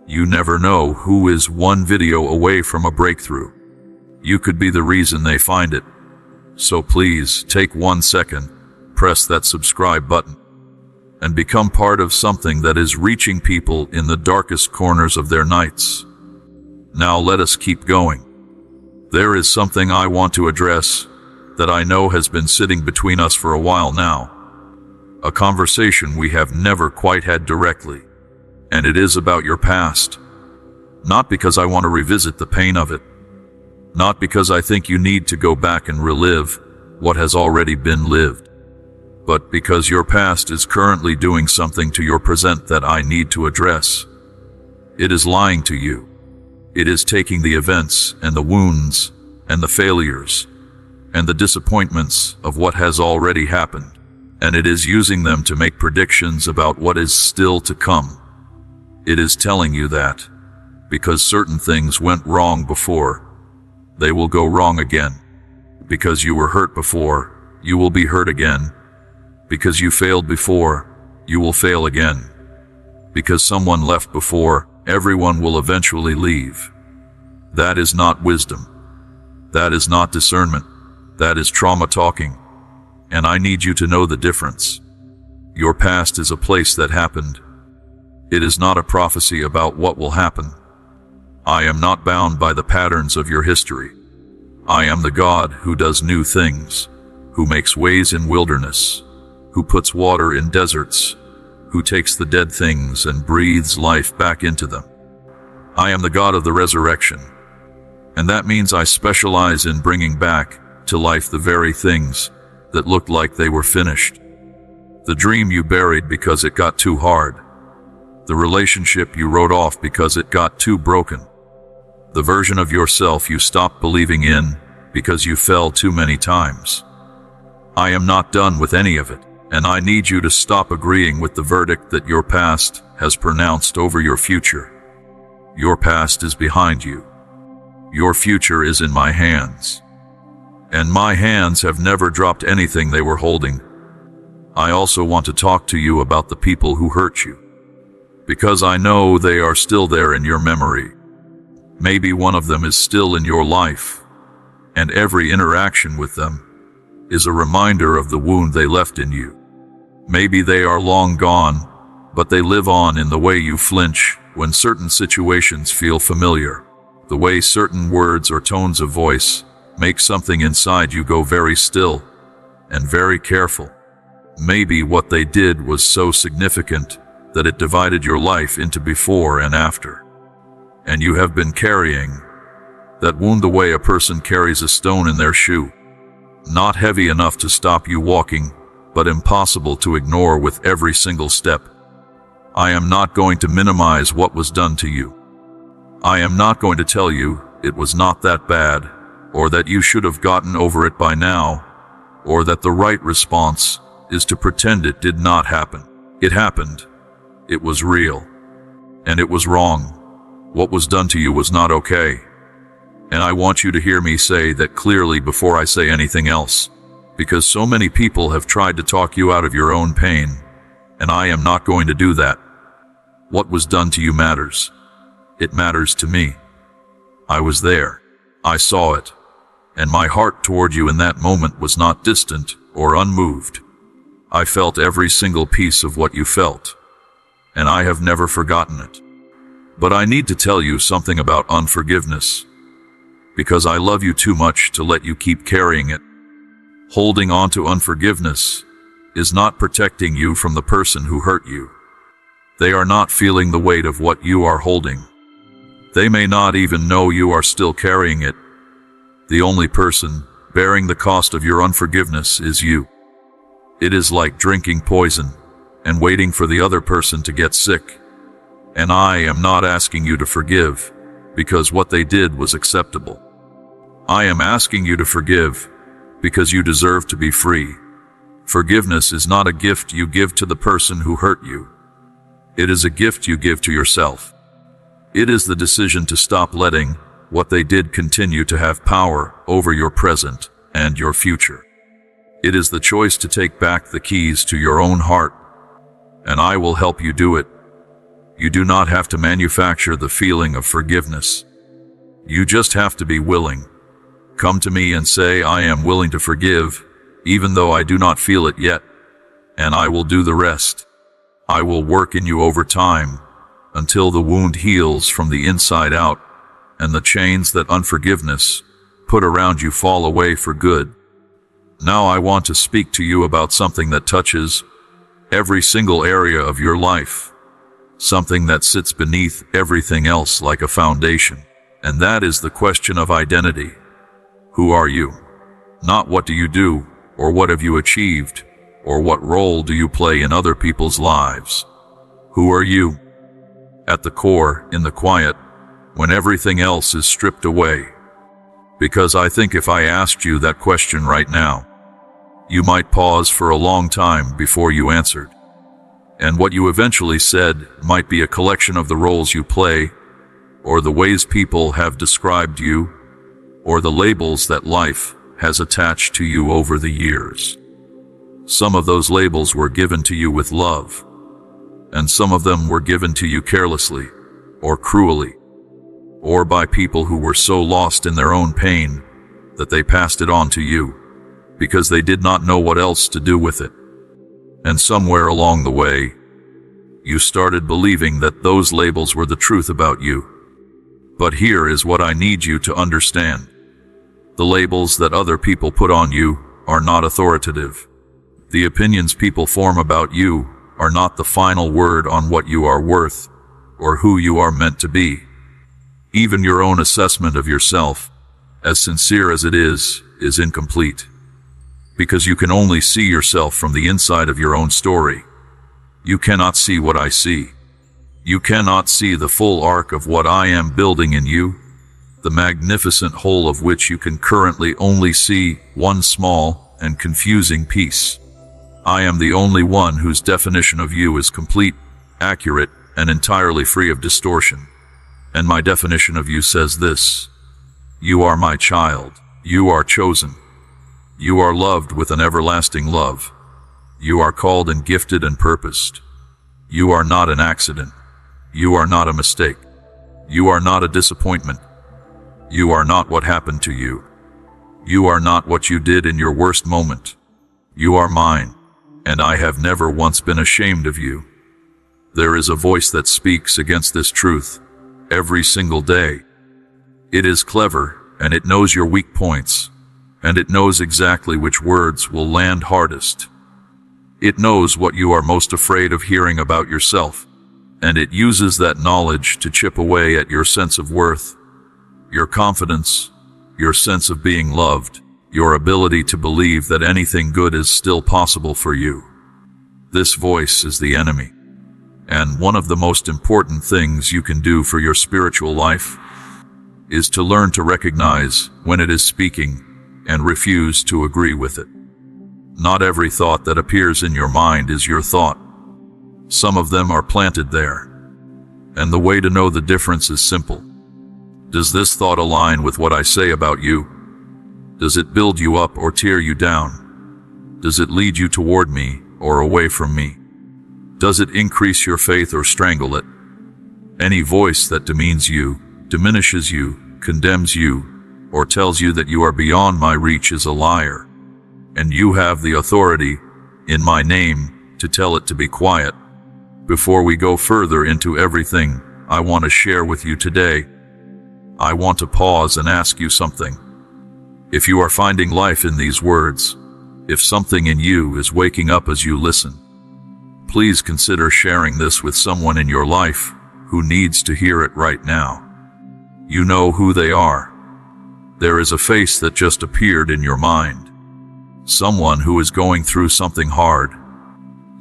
You never know who is one video away from a breakthrough. You could be the reason they find it. So please take 1 second, press that subscribe button, and become part of something that is reaching people in the darkest corners of their nights. Now let us keep going. There is something I want to address that I know has been sitting between us for a while now. A conversation we have never quite had directly. And it is about your past. Not because I want to revisit the pain of it. Not because I think you need to go back and relive what has already been lived. but because your past is currently doing something to your present that I need to address. It is lying to you. It is taking the events and the wounds and the failures and the disappointments of what has already happened, and it is using them to make predictions about what is still to come. It is telling you that, because certain things went wrong before, they will go wrong again. Because you were hurt before, you will be hurt again. Because you failed before, you will fail again. Because someone left before, everyone will eventually leave. That is not wisdom. That is not discernment. That is trauma talking. And I need you to know the difference. Your past is a place that happened. It is not a prophecy about what will happen. I am not bound by the patterns of your history. I am the God who does new things, who makes ways in wilderness, who puts water in deserts, who takes the dead things and breathes life back into them. I am the God of the resurrection, and that means I specialize in bringing back to life the very things that looked like they were finished. The dream you buried because it got too hard. The relationship you wrote off because it got too broken. The version of yourself you stopped believing in because you fell too many times. I am not done with any of it, and I need you to stop agreeing with the verdict that your past has pronounced over your future. Your past is behind you. Your future is in my hands. And my hands have never dropped anything they were holding. I also want to talk to you about the people who hurt you, because I know they are still there in your memory. Maybe one of them is still in your life, and every interaction with them is a reminder of the wound they left in you. Maybe they are long gone, but they live on in the way you flinch when certain situations feel familiar, the way certain words or tones of voice make something inside you go very still and very careful. Maybe what they did was so significant that it divided your life into before and after. And you have been carrying that wound the way a person carries a stone in their shoe. Not heavy enough to stop you walking, but impossible to ignore with every single step. I am not going to minimize what was done to you. I am not going to tell you it was not that bad, or that you should have gotten over it by now, or that the right response is to pretend it did not happen. It happened. It was real. And it was wrong. What was done to you was not okay. And I want you to hear me say that clearly before I say anything else, because so many people have tried to talk you out of your own pain, and I am not going to do that. What was done to you matters. It matters to me. I was there. I saw it. And my heart toward you in that moment was not distant or unmoved. I felt every single piece of what you felt, and I have never forgotten it. But I need to tell you something about unforgiveness, because I love you too much to let you keep carrying it. Holding on to unforgiveness is not protecting you from the person who hurt you. They are not feeling the weight of what you are holding. They may not even know you are still carrying it. The only person bearing the cost of your unforgiveness is you. It is like drinking poison and waiting for the other person to get sick. And I am not asking you to forgive because what they did was acceptable. I am asking you to forgive because you deserve to be free. Forgiveness is not a gift you give to the person who hurt you. It is a gift you give to yourself. It is the decision to stop letting what they did continue to have power over your present and your future. It is the choice to take back the keys to your own heart, and I will help you do it. You do not have to manufacture the feeling of forgiveness. You just have to be willing. Come to me and say, I am willing to forgive, even though I do not feel it yet, and I will do the rest. I will work in you over time, until the wound heals from the inside out, and the chains that unforgiveness put around you fall away for good. Now I want to speak to you about something that touches every single area of your life, something that sits beneath everything else like a foundation, and that is the question of identity. Who are you? Not what do you do, or what have you achieved, Or what role do you play in other people's lives? Who are you? At the core, in the quiet, when everything else is stripped away. Because I think if I asked you that question right now, you might pause for a long time before you answered. And what you eventually said might be a collection of the roles you play, or the ways people have described you, or the labels that life has attached to you over the years. Some of those labels were given to you with love, and some of them were given to you carelessly, or cruelly, or by people who were so lost in their own pain that they passed it on to you, because they did not know what else to do with it. And somewhere along the way, you started believing that those labels were the truth about you. But here is what I need you to understand. The labels that other people put on you are not authoritative. The opinions people form about you are not the final word on what you are worth or who you are meant to be. Even your own assessment of yourself, as sincere as it is incomplete. Because you can only see yourself from the inside of your own story. You cannot see what I see. You cannot see the full arc of what I am building in you, the magnificent whole of which you can currently only see one small and confusing piece. I am the only one whose definition of you is complete, accurate, and entirely free of distortion. And my definition of you says this: you are my child. You are chosen. You are loved with an everlasting love. You are called and gifted and purposed. You are not an accident. You are not a mistake. You are not a disappointment. You are not what happened to you. You are not what you did in your worst moment. You are mine, and I have never once been ashamed of you. There is a voice that speaks against this truth every single day. It is clever, and it knows your weak points, and it knows exactly which words will land hardest. It knows what you are most afraid of hearing about yourself, and it uses that knowledge to chip away at your sense of worth, your confidence, your sense of being loved, your ability to believe that anything good is still possible for you. This voice is the enemy, and one of the most important things you can do for your spiritual life is to learn to recognize when it is speaking and refuse to agree with it. Not every thought that appears in your mind is your thought. Some of them are planted there. And the way to know the difference is simple. Does this thought align with what I say about you? Does it build you up or tear you down? Does it lead you toward me or away from me? Does it increase your faith or strangle it? Any voice that demeans you, diminishes you, condemns you, or tells you that you are beyond my reach is a liar. And you have the authority, in my name, to tell it to be quiet. Before we go further into everything I want to share with you today, I want to pause and ask you something. If you are finding life in these words, if something in you is waking up as you listen, please consider sharing this with someone in your life who needs to hear it right now. You know who they are. There is a face that just appeared in your mind. Someone who is going through something hard.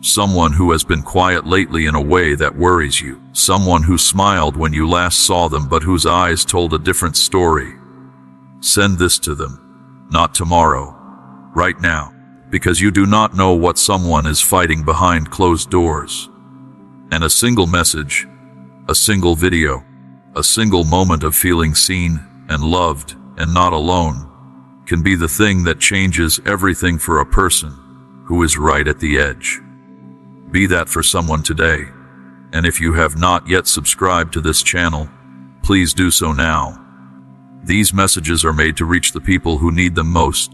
Someone who has been quiet lately in a way that worries you. Someone who smiled when you last saw them but whose eyes told a different story. Send this to them, not tomorrow, right now, because you do not know what someone is fighting behind closed doors. And a single message, a single video, a single moment of feeling seen and loved and not alone can be the thing that changes everything for a person who is right at the edge. Be that for someone today. And if you have not yet subscribed to this channel, please do so now. These messages are made to reach the people who need them most,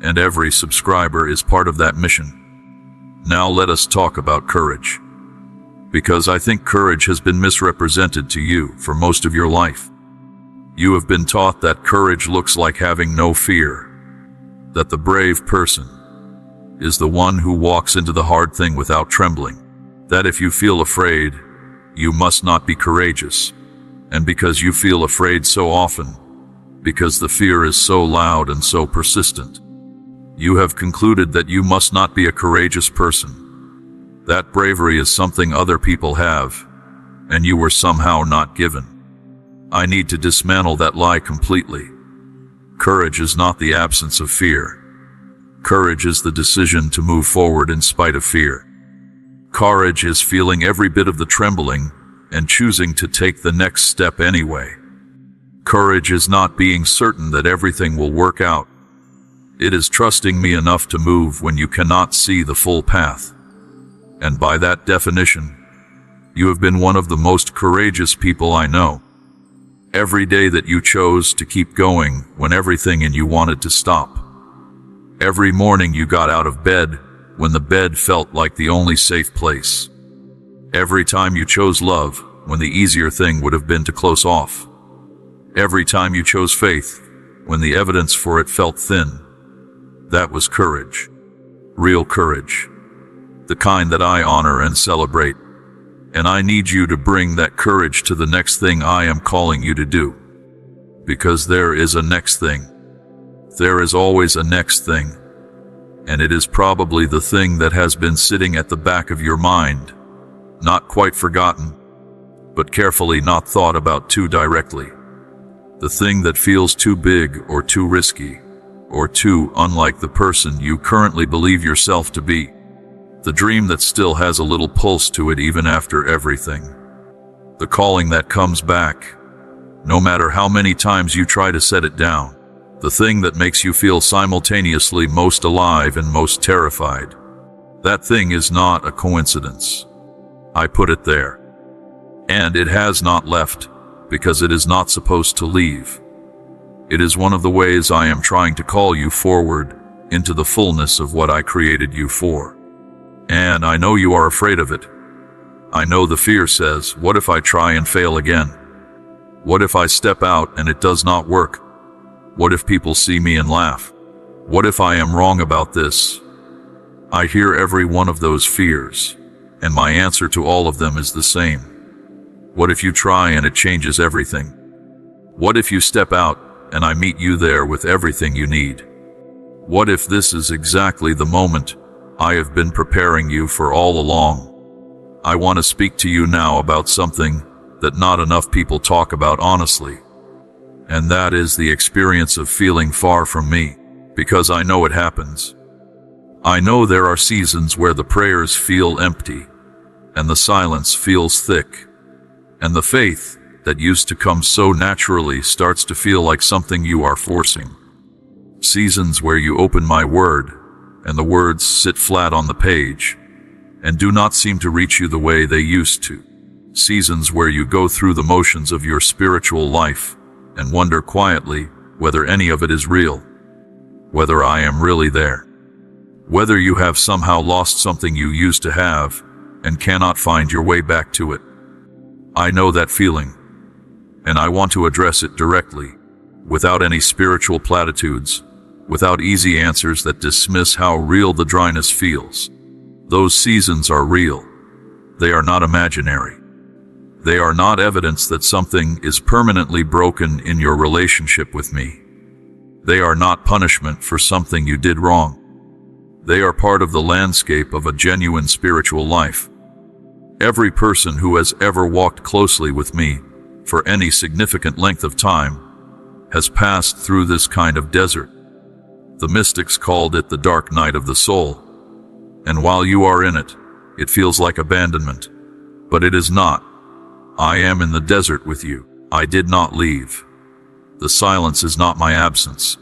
and every subscriber is part of that mission. Now let us talk about courage, because I think courage has been misrepresented to you for most of your life. You have been taught that courage looks like having no fear, that the brave person is the one who walks into the hard thing without trembling, that if you feel afraid, you must not be courageous. And because you feel afraid so often, because the fear is so loud and so persistent, You have concluded that you must not be a courageous person. That bravery is something other people have, and you were somehow not given. I need to dismantle that lie completely. Courage is not the absence of fear. Courage is the decision to move forward in spite of fear. Courage is feeling every bit of the trembling and choosing to take the next step anyway. Courage is not being certain that everything will work out. It is trusting me enough to move when you cannot see the full path. And by that definition, you have been one of the most courageous people I know. Every day that you chose to keep going when everything in you wanted to stop. Every morning you got out of bed when the bed felt like the only safe place. Every time you chose love when the easier thing would have been to close off. Every time you chose faith when the evidence for it felt thin. That was courage. Real courage. The kind that I honor and celebrate. And I need you to bring that courage to the next thing I am calling you to do. Because there is a next thing. There is always a next thing. And it is probably the thing that has been sitting at the back of your mind, not quite forgotten, but carefully not thought about too directly. The thing that feels too big or too risky, or too unlike the person you currently believe yourself to be. The dream that still has a little pulse to it even after everything. The calling that comes back, no matter how many times you try to set it down. The thing that makes you feel simultaneously most alive and most terrified. That thing is not a coincidence. I put it there. And it has not left, because it is not supposed to leave. It is one of the ways I am trying to call you forward into the fullness of what I created you for. And I know you are afraid of it. I know the fear says, what if I try and fail again? What if I step out and it does not work? What if people see me and laugh? What if I am wrong about this? I hear every one of those fears, and my answer to all of them is the same. What if you try and it changes everything? What if you step out and I meet you there with everything you need? What if this is exactly the moment I have been preparing you for all along? I want to speak to you now about something that not enough people talk about honestly. And that is the experience of feeling far from me, because I know it happens. I know there are seasons where the prayers feel empty, and the silence feels thick, and the faith that used to come so naturally starts to feel like something you are forcing. Seasons where you open my word, and the words sit flat on the page, and do not seem to reach you the way they used to. Seasons where you go through the motions of your spiritual life, and wonder quietly whether any of it is real, whether I am really there, whether you have somehow lost something you used to have and cannot find your way back to it. I know that feeling, and I want to address it directly, without any spiritual platitudes, without easy answers that dismiss how real the dryness feels. Those seasons are real. They are not imaginary. They are not evidence that something is permanently broken in your relationship with me. They are not punishment for something you did wrong. They are part of the landscape of a genuine spiritual life. Every person who has ever walked closely with me for any significant length of time has passed through this kind of desert. The mystics called it the dark night of the soul. And while you are in it, it feels like abandonment. But it is not. I am in the desert with you. I did not leave. The silence is not my absence.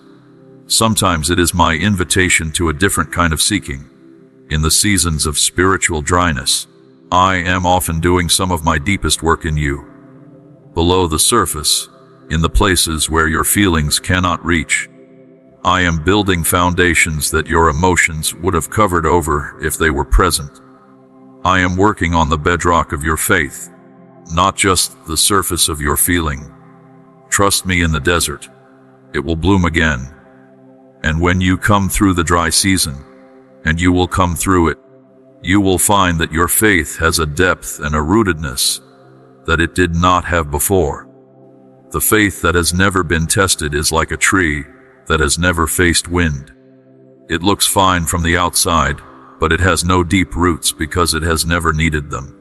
Sometimes it is my invitation to a different kind of seeking. In the seasons of spiritual dryness, I am often doing some of my deepest work in you. Below the surface, in the places where your feelings cannot reach, I am building foundations that your emotions would have covered over if they were present. I am working on the bedrock of your faith, not just the surface of your feeling. Trust me in the desert. It will bloom again. And when you come through the dry season, and you will come through it, you will find that your faith has a depth and a rootedness that it did not have before. The faith that has never been tested is like a tree that has never faced wind. It looks fine from the outside, but it has no deep roots because it has never needed them.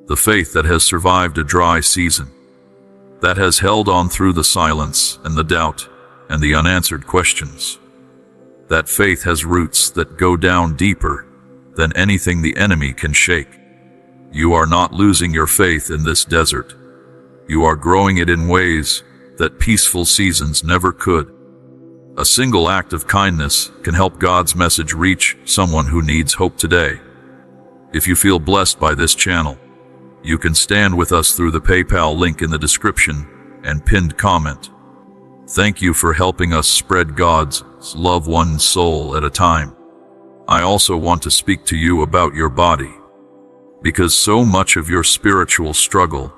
The faith that has survived a dry season, that has held on through the silence and the doubt and the unanswered questions. That faith has roots that go down deeper than anything the enemy can shake. You are not losing your faith in this desert. You are growing it in ways that peaceful seasons never could. A single act of kindness can help God's message reach someone who needs hope today. If you feel blessed by this channel, you can stand with us through the PayPal link in the description and pinned comment. Thank you for helping us spread God's love one soul at a time. I also want to speak to you about your body, because so much of your spiritual struggle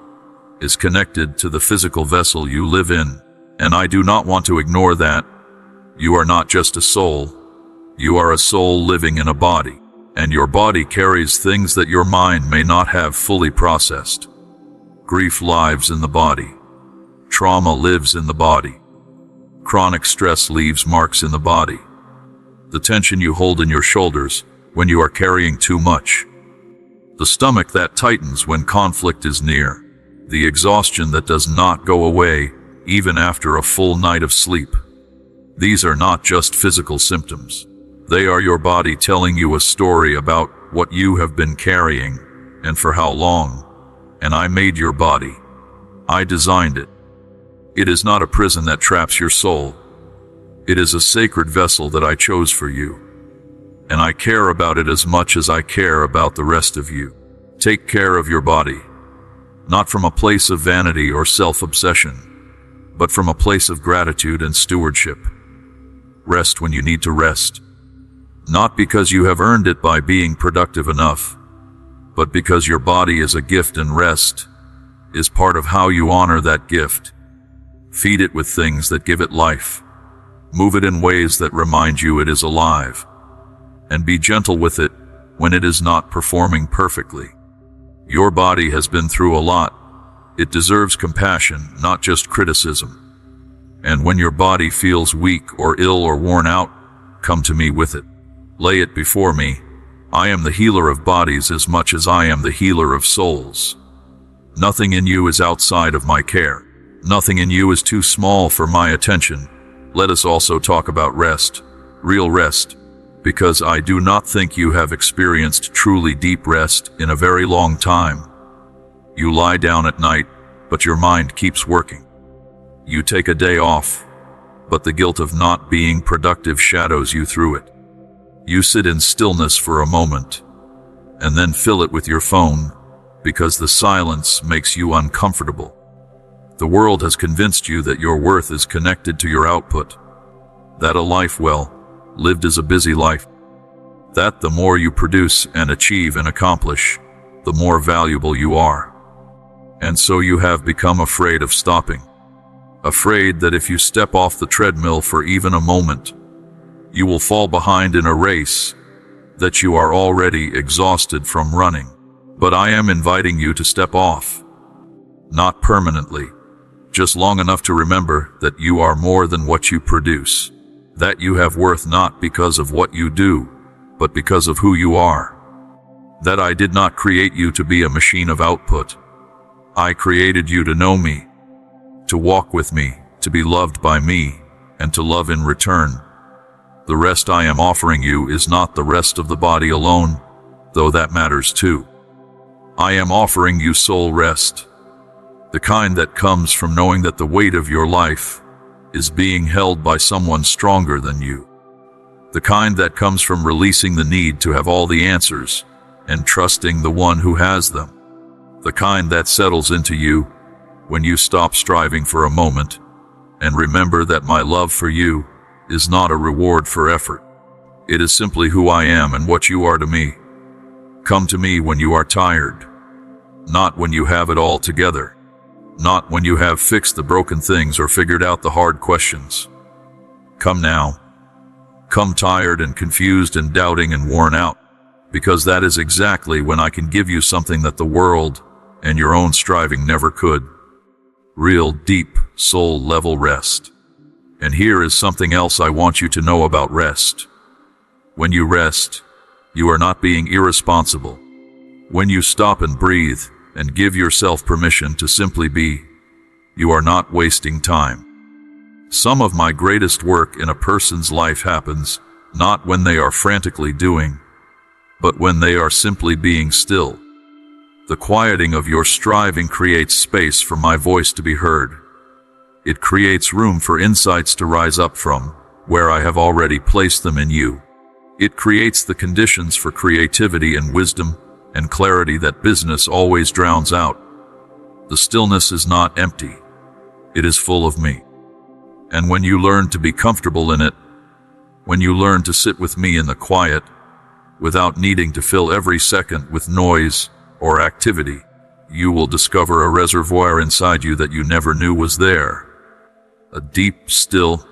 is connected to the physical vessel you live in, and I do not want to ignore that. You are not just a soul. You are a soul living in a body, and your body carries things that your mind may not have fully processed. Grief lives in the body. Trauma lives in the body. Chronic stress leaves marks in the body. The tension you hold in your shoulders when you are carrying too much. The stomach that tightens when conflict is near. The exhaustion that does not go away even after a full night of sleep. These are not just physical symptoms. They are your body telling you a story about what you have been carrying and for how long. And I made your body. I designed it. It is not a prison that traps your soul. It is a sacred vessel that I chose for you. And I care about it as much as I care about the rest of you. Take care of your body, not from a place of vanity or self-obsession, but from a place of gratitude and stewardship. Rest when you need to rest, not because you have earned it by being productive enough, but because your body is a gift, and rest is part of how you honor that gift. Feed it with things that give it life. Move it in ways that remind you it is alive. And be gentle with it when it is not performing perfectly. Your body has been through a lot. It deserves compassion, not just criticism. And when your body feels weak or ill or worn out, come to me with it. Lay it before me. I am the healer of bodies as much as I am the healer of souls. Nothing in you is outside of my care. Nothing in you is too small for my attention. Let us also talk about rest, real rest, because I do not think you have experienced truly deep rest in a very long time. You lie down at night, but your mind keeps working. You take a day off, but the guilt of not being productive shadows you through it. You sit in stillness for a moment, and then fill it with your phone, because the silence makes you uncomfortable. The world has convinced you that your worth is connected to your output, that a life well lived is a busy life, that the more you produce and achieve and accomplish, the more valuable you are. And so you have become afraid of stopping, afraid that if you step off the treadmill for even a moment, you will fall behind in a race that you are already exhausted from running. But I am inviting you to step off, not permanently, just long enough to remember that you are more than what you produce, that you have worth not because of what you do, but because of who you are, that I did not create you to be a machine of output. I created you to know me, to walk with me, to be loved by me, and to love in return. The rest I am offering you is not the rest of the body alone, though that matters too. I am offering you soul rest, the kind that comes from knowing that the weight of your life is being held by someone stronger than you. The kind that comes from releasing the need to have all the answers and trusting the one who has them. The kind that settles into you when you stop striving for a moment and remember that my love for you is not a reward for effort. It is simply who I am and what you are to me. Come to me when you are tired, not when you have it all together, not when you have fixed the broken things or figured out the hard questions. Come now. Come tired and confused and doubting and worn out, because that is exactly when I can give you something that the world and your own striving never could. Real, deep, soul-level rest. And here is something else I want you to know about rest. When you rest, you are not being irresponsible. When you stop and breathe and give yourself permission to simply be, you are not wasting time. Some of my greatest work in a person's life happens not when they are frantically doing, but when they are simply being still. The quieting of your striving creates space for my voice to be heard. It creates room for insights to rise up from, where I have already placed them in you. It creates the conditions for creativity and wisdom and clarity that business always drowns out. The stillness is not empty. It is full of me. And when you learn to be comfortable in it, when you learn to sit with me in the quiet, without needing to fill every second with noise or activity, you will discover a reservoir inside you that you never knew was there. A deep, still,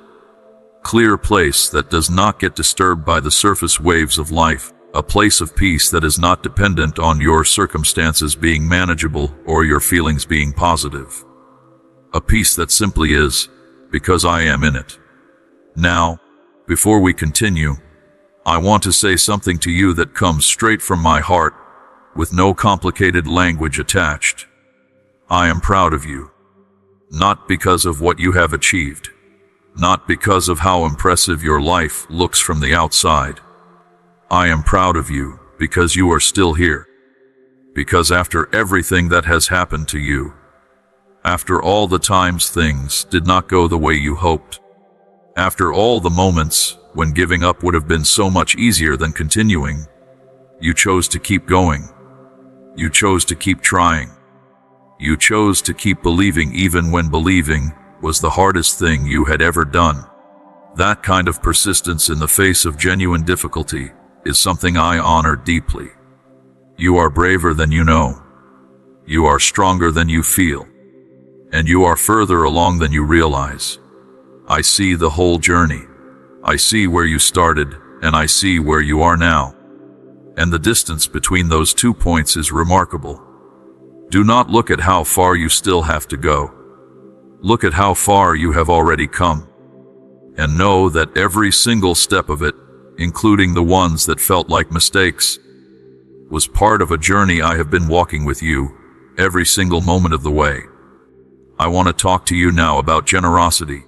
clear place that does not get disturbed by the surface waves of life. A place of peace that is not dependent on your circumstances being manageable or your feelings being positive. A peace that simply is, because I am in it. Now, before we continue, I want to say something to you that comes straight from my heart, with no complicated language attached. I am proud of you. Not because of what you have achieved. Not because of how impressive your life looks from the outside. I am proud of you because you are still here. Because after everything that has happened to you, after all the times things did not go the way you hoped, after all the moments when giving up would have been so much easier than continuing, you chose to keep going. You chose to keep trying. You chose to keep believing even when believing was the hardest thing you had ever done. That kind of persistence in the face of genuine difficulty is something I honor deeply. You are braver than you know. You are stronger than you feel. And you are further along than you realize. I see the whole journey. I see where you started, and I see where you are now. And the distance between those 2 points is remarkable. Do not look at how far you still have to go. Look at how far you have already come. And know that every single step of it, including the ones that felt like mistakes, was part of a journey I have been walking with you every single moment of the way. I want to talk to you now about generosity,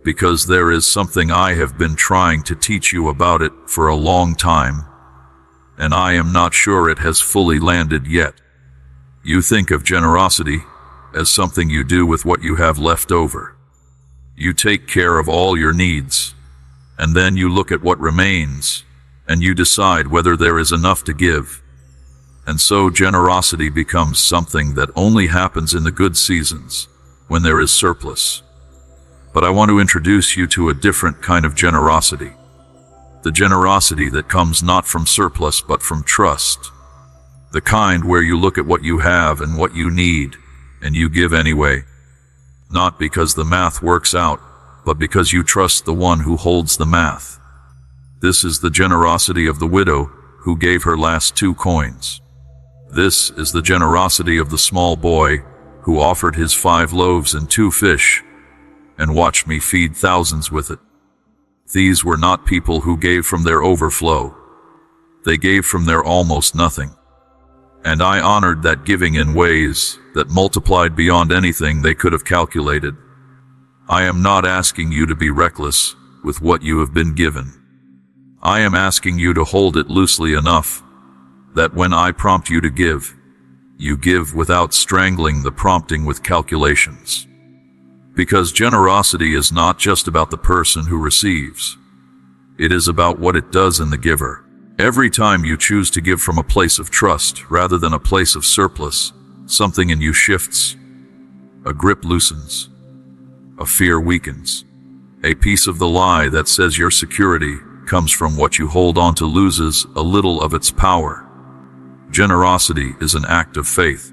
because there is something I have been trying to teach you about it for a long time, and I am not sure it has fully landed yet. You think of generosity as something you do with what you have left over. You take care of all your needs, and then you look at what remains, and you decide whether there is enough to give. And so generosity becomes something that only happens in the good seasons, when there is surplus. But I want to introduce you to a different kind of generosity. The generosity that comes not from surplus but from trust. The kind where you look at what you have and what you need, and you give anyway. Not because the math works out, but because you trust the one who holds the math. This is the generosity of the widow who gave her last 2 coins. This is the generosity of the small boy who offered his 5 loaves and 2 fish, and watched me feed thousands with it. These were not people who gave from their overflow. They gave from their almost nothing. And I honored that giving in ways that multiplied beyond anything they could have calculated. I am not asking you to be reckless with what you have been given. I am asking you to hold it loosely enough that when I prompt you to give, you give without strangling the prompting with calculations. Because generosity is not just about the person who receives. It is about what it does in the giver. Every time you choose to give from a place of trust rather than a place of surplus, something in you shifts. A grip loosens. A fear weakens. A piece of the lie that says your security comes from what you hold on to loses a little of its power. Generosity is an act of faith.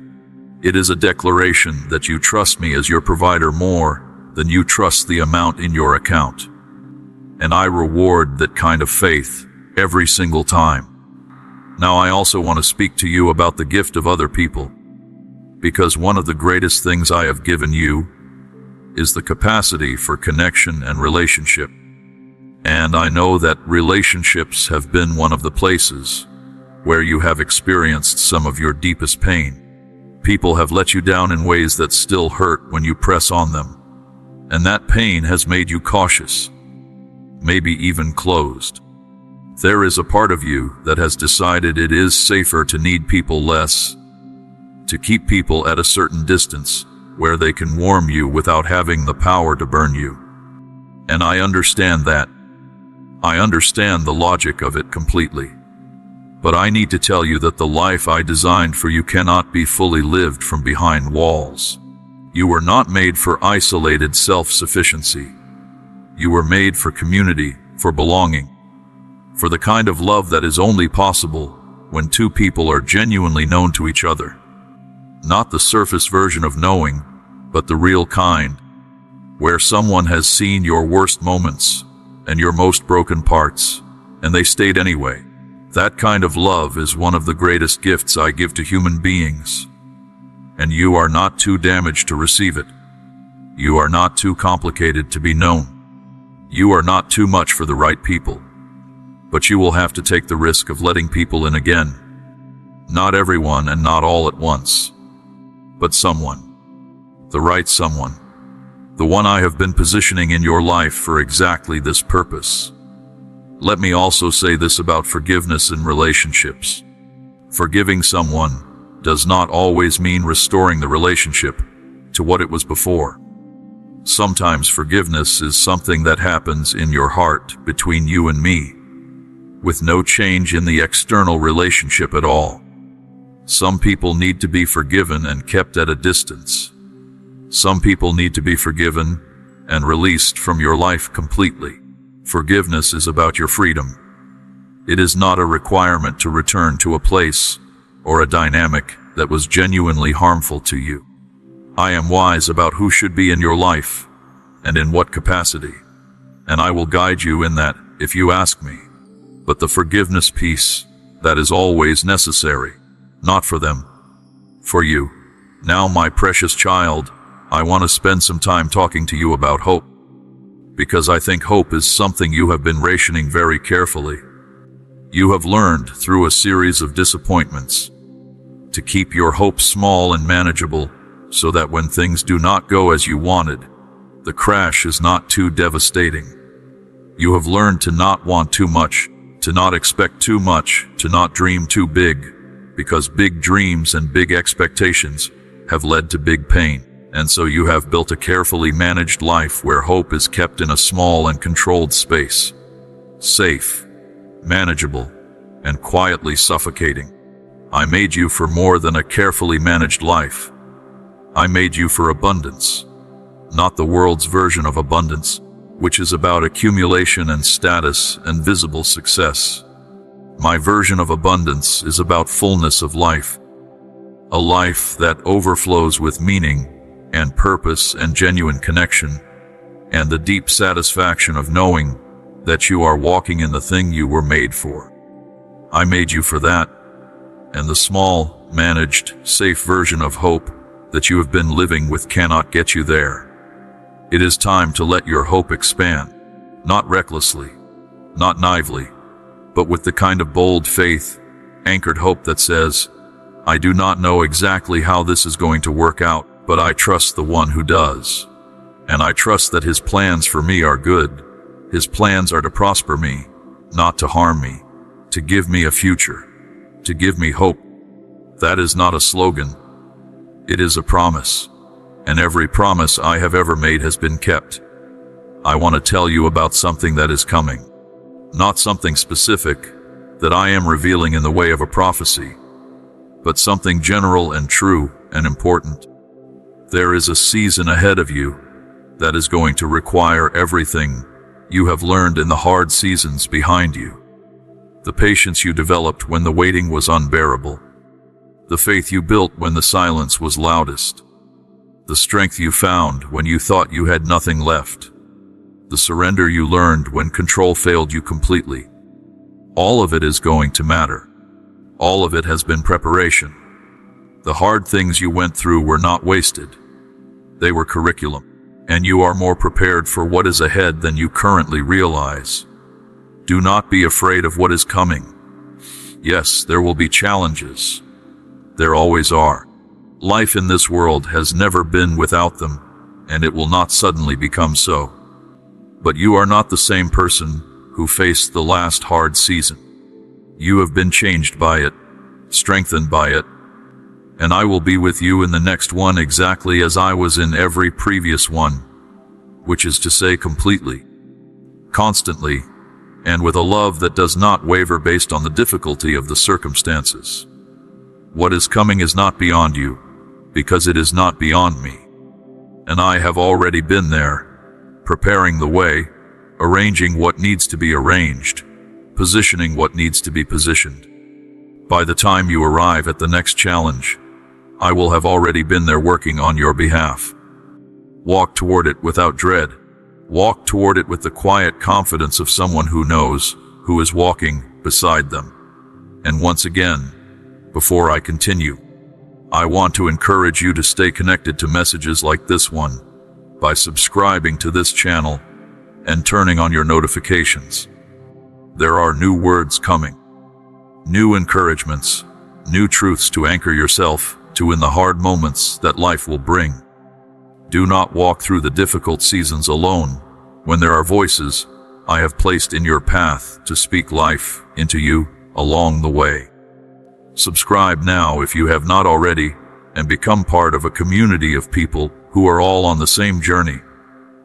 It is a declaration that you trust me as your provider more than you trust the amount in your account. And I reward that kind of faith every single time. Now I also want to speak to you about the gift of other people, because one of the greatest things I have given you is the capacity for connection and relationship. And I know that relationships have been one of the places where you have experienced some of your deepest pain. People have let you down in ways that still hurt when you press on them. And that pain has made you cautious, maybe even closed. There is a part of you that has decided it is safer to need people less, to keep people at a certain distance where they can warm you without having the power to burn you. And I understand that. I understand the logic of it completely. But I need to tell you that the life I designed for you cannot be fully lived from behind walls. You were not made for isolated self-sufficiency. You were made for community, for belonging, for the kind of love that is only possible when two people are genuinely known to each other. Not the surface version of knowing, but the real kind, where someone has seen your worst moments and your most broken parts, and they stayed anyway. That kind of love is one of the greatest gifts I give to human beings. And you are not too damaged to receive it. You are not too complicated to be known. You are not too much for the right people. But you will have to take the risk of letting people in again. Not everyone and not all at once. But someone. The right someone. The one I have been positioning in your life for exactly this purpose. Let me also say this about forgiveness in relationships. Forgiving someone does not always mean restoring the relationship to what it was before. Sometimes forgiveness is something that happens in your heart between you and me, with no change in the external relationship at all. Some people need to be forgiven and kept at a distance. Some people need to be forgiven and released from your life completely. Forgiveness is about your freedom. It is not a requirement to return to a place or a dynamic that was genuinely harmful to you. I am wise about who should be in your life and in what capacity, and I will guide you in that if you ask me. But the forgiveness piece, that is always necessary, not for them, for you. Now, my precious child, I want to spend some time talking to you about hope, because I think hope is something you have been rationing very carefully. You have learned through a series of disappointments to keep your hope small and manageable so that when things do not go as you wanted, the crash is not too devastating. You have learned to not want too much, to not expect too much, to not dream too big, because big dreams and big expectations have led to big pain. And so you have built a carefully managed life where hope is kept in a small and controlled space. Safe, manageable, and quietly suffocating. I made you for more than a carefully managed life. I made you for abundance. Not the world's version of abundance, which is about accumulation and status and visible success. My version of abundance is about fullness of life. A life that overflows with meaning and purpose and genuine connection, and the deep satisfaction of knowing that you are walking in the thing you were made for. I made you for that, and the small, managed, safe version of hope that you have been living with cannot get you there. It is time to let your hope expand, not recklessly, not naively, but with the kind of bold faith, anchored hope that says, I do not know exactly how this is going to work out, but I trust the one who does. And I trust that his plans for me are good. His plans are to prosper me, not to harm me, to give me a future, to give me hope. That is not a slogan. It is a promise. And every promise I have ever made has been kept. I want to tell you about something that is coming. Not something specific that I am revealing in the way of a prophecy, but something general and true and important. There is a season ahead of you that is going to require everything you have learned in the hard seasons behind you. The patience you developed when the waiting was unbearable. The faith you built when the silence was loudest. The strength you found when you thought you had nothing left. The surrender you learned when control failed you completely. All of it is going to matter. All of it has been preparation. The hard things you went through were not wasted. They were curriculum, and you are more prepared for what is ahead than you currently realize. Do not be afraid of what is coming. Yes, there will be challenges. There always are. Life in this world has never been without them, and it will not suddenly become so. But you are not the same person who faced the last hard season. You have been changed by it, strengthened by it, and I will be with you in the next one exactly as I was in every previous one, which is to say completely, constantly, and with a love that does not waver based on the difficulty of the circumstances. What is coming is not beyond you, because it is not beyond me. And I have already been there, preparing the way, arranging what needs to be arranged, positioning what needs to be positioned. By the time you arrive at the next challenge, I will have already been there working on your behalf. Walk toward it without dread. Walk toward it with the quiet confidence of someone who knows, who is walking beside them. And once again, before I continue, I want to encourage you to stay connected to messages like this one by subscribing to this channel and turning on your notifications. There are new words coming, new encouragements, new truths to anchor yourself to in the hard moments that life will bring. Do not walk through the difficult seasons alone when there are voices I have placed in your path to speak life into you along the way. Subscribe now if you have not already, and become part of a community of people who are all on the same journey,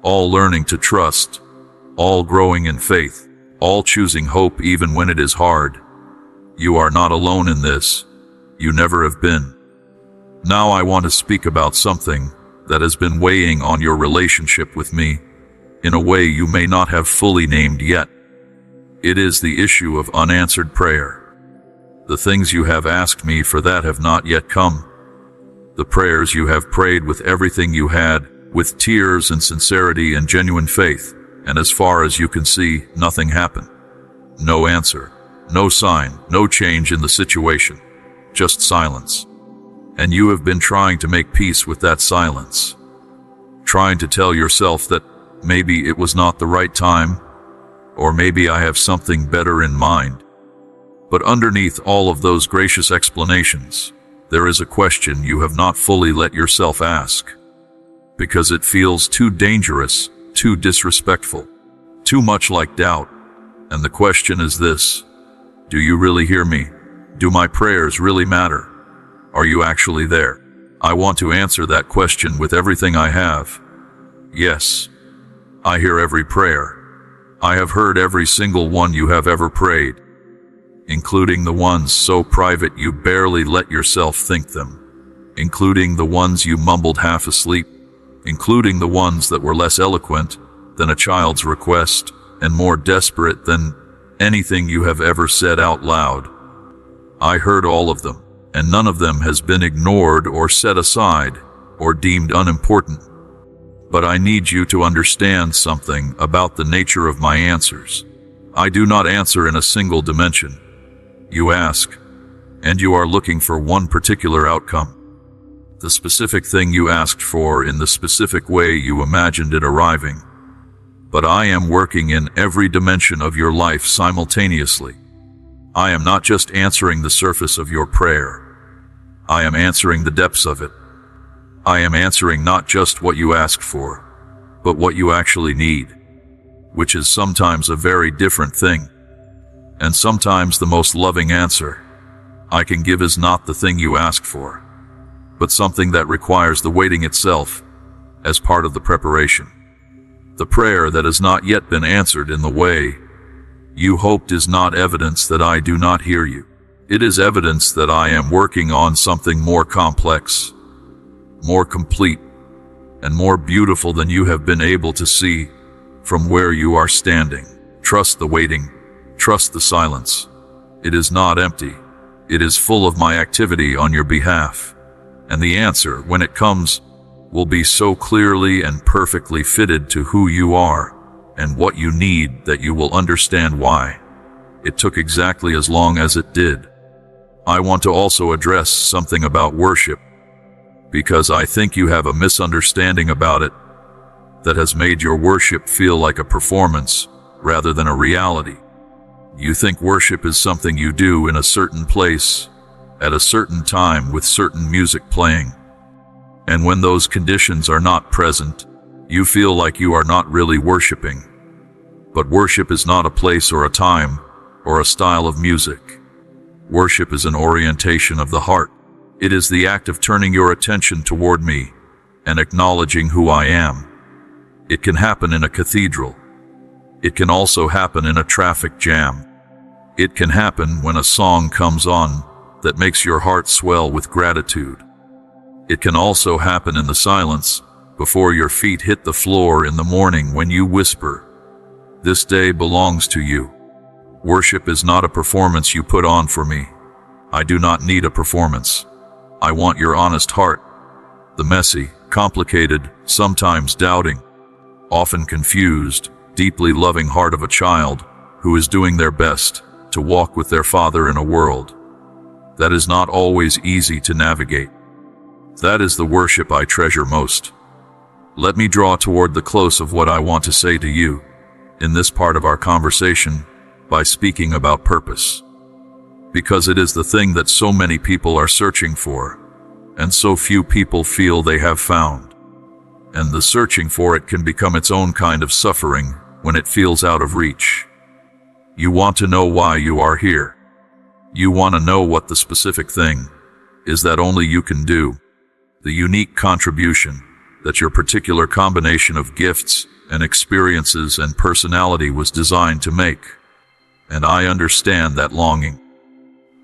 all learning to trust, all growing in faith, all choosing hope even when it is hard. You are not alone in this. You never have been. Now I want to speak about something that has been weighing on your relationship with me in a way you may not have fully named yet. It is the issue of unanswered prayer. The things you have asked me for that have not yet come. The prayers you have prayed with everything you had, with tears and sincerity and genuine faith, and as far as you can see, nothing happened. No answer, no sign, no change in the situation, just silence. And you have been trying to make peace with that silence, trying to tell yourself that maybe it was not the right time, or maybe I have something better in mind. But underneath all of those gracious explanations, there is a question you have not fully let yourself ask, because it feels too dangerous, too disrespectful, too much like doubt. And the question is this: do you really hear me? Do my prayers really matter? Are you actually there? I want to answer that question with everything I have. Yes, I hear every prayer. I have heard every single one you have ever prayed, including the ones so private you barely let yourself think them, including the ones you mumbled half asleep, including the ones that were less eloquent than a child's request and more desperate than anything you have ever said out loud. I heard all of them, and none of them has been ignored or set aside or deemed unimportant. But I need you to understand something about the nature of my answers. I do not answer in a single dimension. You ask, and you are looking for one particular outcome. The specific thing you asked for in the specific way you imagined it arriving. But I am working in every dimension of your life simultaneously. I am not just answering the surface of your prayer. I am answering the depths of it. I am answering not just what you asked for, but what you actually need, which is sometimes a very different thing. And sometimes the most loving answer I can give is not the thing you asked for, but something that requires the waiting itself as part of the preparation. The prayer that has not yet been answered in the way you hoped is not evidence that I do not hear you. It is evidence that I am working on something more complex, more complete, and more beautiful than you have been able to see from where you are standing. Trust the waiting. Trust the silence. It is not empty. It is full of my activity on your behalf. And the answer, when it comes, will be so clearly and perfectly fitted to who you are and what you need that you will understand why it took exactly as long as it did. I want to also address something about worship, because I think you have a misunderstanding about it that has made your worship feel like a performance rather than a reality. You think worship is something you do in a certain place, at a certain time with certain music playing. And when those conditions are not present, you feel like you are not really worshiping. But worship is not a place or a time, or a style of music. Worship is an orientation of the heart. It is the act of turning your attention toward me and acknowledging who I am. It can happen in a cathedral. It can also happen in a traffic jam. It can happen when a song comes on that makes your heart swell with gratitude. It can also happen in the silence before your feet hit the floor in the morning when you whisper, "This day belongs to you." Worship is not a performance you put on for me. I do not need a performance. I want your honest heart, the messy, complicated, sometimes doubting, often confused, deeply loving heart of a child who is doing their best to walk with their Father in a world that is not always easy to navigate. That is the worship I treasure most. Let me draw toward the close of what I want to say to you in this part of our conversation by speaking about purpose. Because it is the thing that so many people are searching for, and so few people feel they have found. And the searching for it can become its own kind of suffering when it feels out of reach. You want to know why you are here. You want to know what the specific thing is that only you can do, the unique contribution that your particular combination of gifts and experiences and personality was designed to make. And I understand that longing.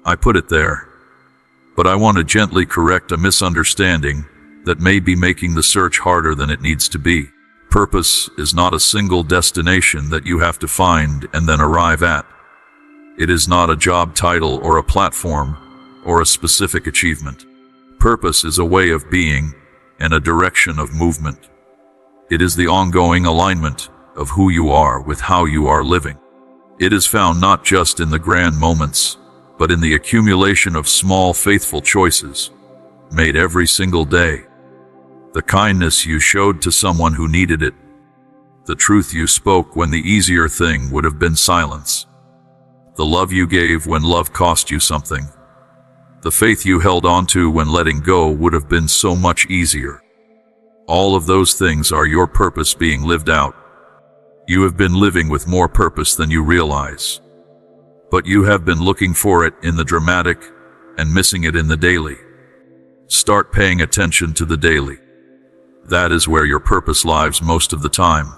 I put it there. But I want to gently correct a misunderstanding that may be making the search harder than it needs to be. Purpose is not a single destination that you have to find and then arrive at. It is not a job title or a platform or a specific achievement. Purpose is a way of being and a direction of movement. It is the ongoing alignment of who you are with how you are living. It is found not just in the grand moments, but in the accumulation of small, faithful choices made every single day. The kindness you showed to someone who needed it. The truth you spoke when the easier thing would have been silence. The love you gave when love cost you something. The faith you held on to when letting go would have been so much easier. All of those things are your purpose being lived out. You have been living with more purpose than you realize. But you have been looking for it in the dramatic and missing it in the daily. Start paying attention to the daily. That is where your purpose lies most of the time.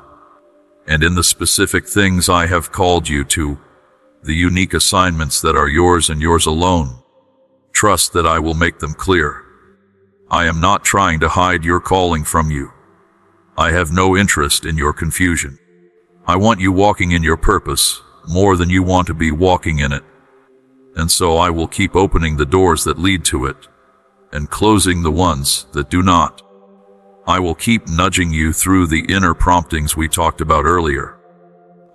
And in the specific things I have called you to, the unique assignments that are yours and yours alone. Trust that I will make them clear. I am not trying to hide your calling from you. I have no interest in your confusion. I want you walking in your purpose more than you want to be walking in it. And so I will keep opening the doors that lead to it and closing the ones that do not. I will keep nudging you through the inner promptings we talked about earlier.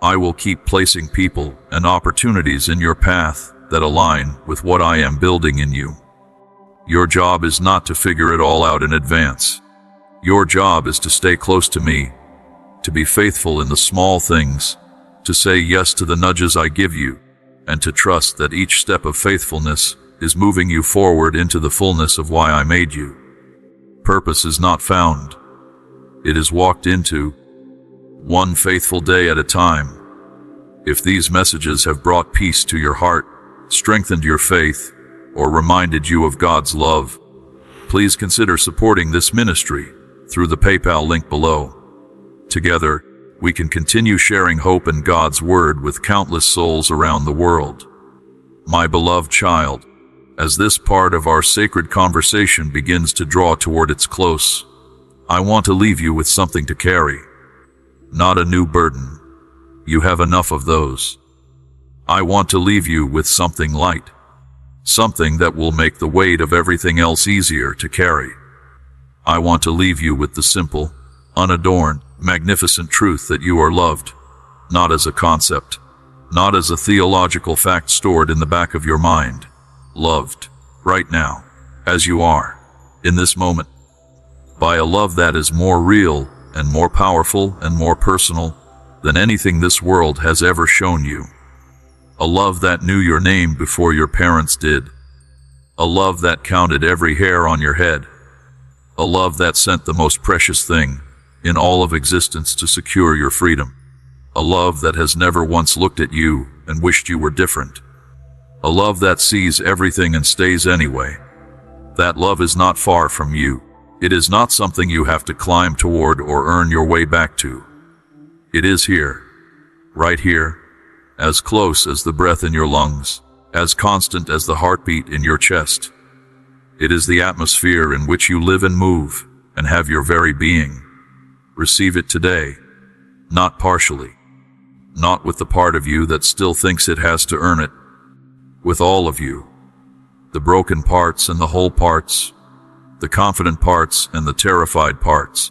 I will keep placing people and opportunities in your path that align with what I am building in you. Your job is not to figure it all out in advance. Your job is to stay close to me, to be faithful in the small things, to say yes to the nudges I give you, and to trust that each step of faithfulness is moving you forward into the fullness of why I made you. Purpose is not found. It is walked into, one faithful day at a time. If these messages have brought peace to your heart, strengthened your faith, or reminded you of God's love, please consider supporting this ministry through the PayPal link below. Together, we can continue sharing hope and God's Word with countless souls around the world. My beloved child, as this part of our sacred conversation begins to draw toward its close, I want to leave you with something to carry. Not a new burden. You have enough of those. I want to leave you with something light. Something that will make the weight of everything else easier to carry. I want to leave you with the simple, unadorned, magnificent truth that you are loved, not as a concept, not as a theological fact stored in the back of your mind. Loved, right now, as you are, in this moment, by a love that is more real and more powerful and more personal than anything this world has ever shown you. A love that knew your name before your parents did. A love that counted every hair on your head. A love that sent the most precious thing in all of existence to secure your freedom. A love that has never once looked at you and wished you were different. A love that sees everything and stays anyway. That love is not far from you. It is not something you have to climb toward or earn your way back to. It is here, right here, as close as the breath in your lungs, as constant as the heartbeat in your chest. It is the atmosphere in which you live and move and have your very being. Receive it today, not partially, not with the part of you that still thinks it has to earn it. With all of you, the broken parts and the whole parts, the confident parts and the terrified parts,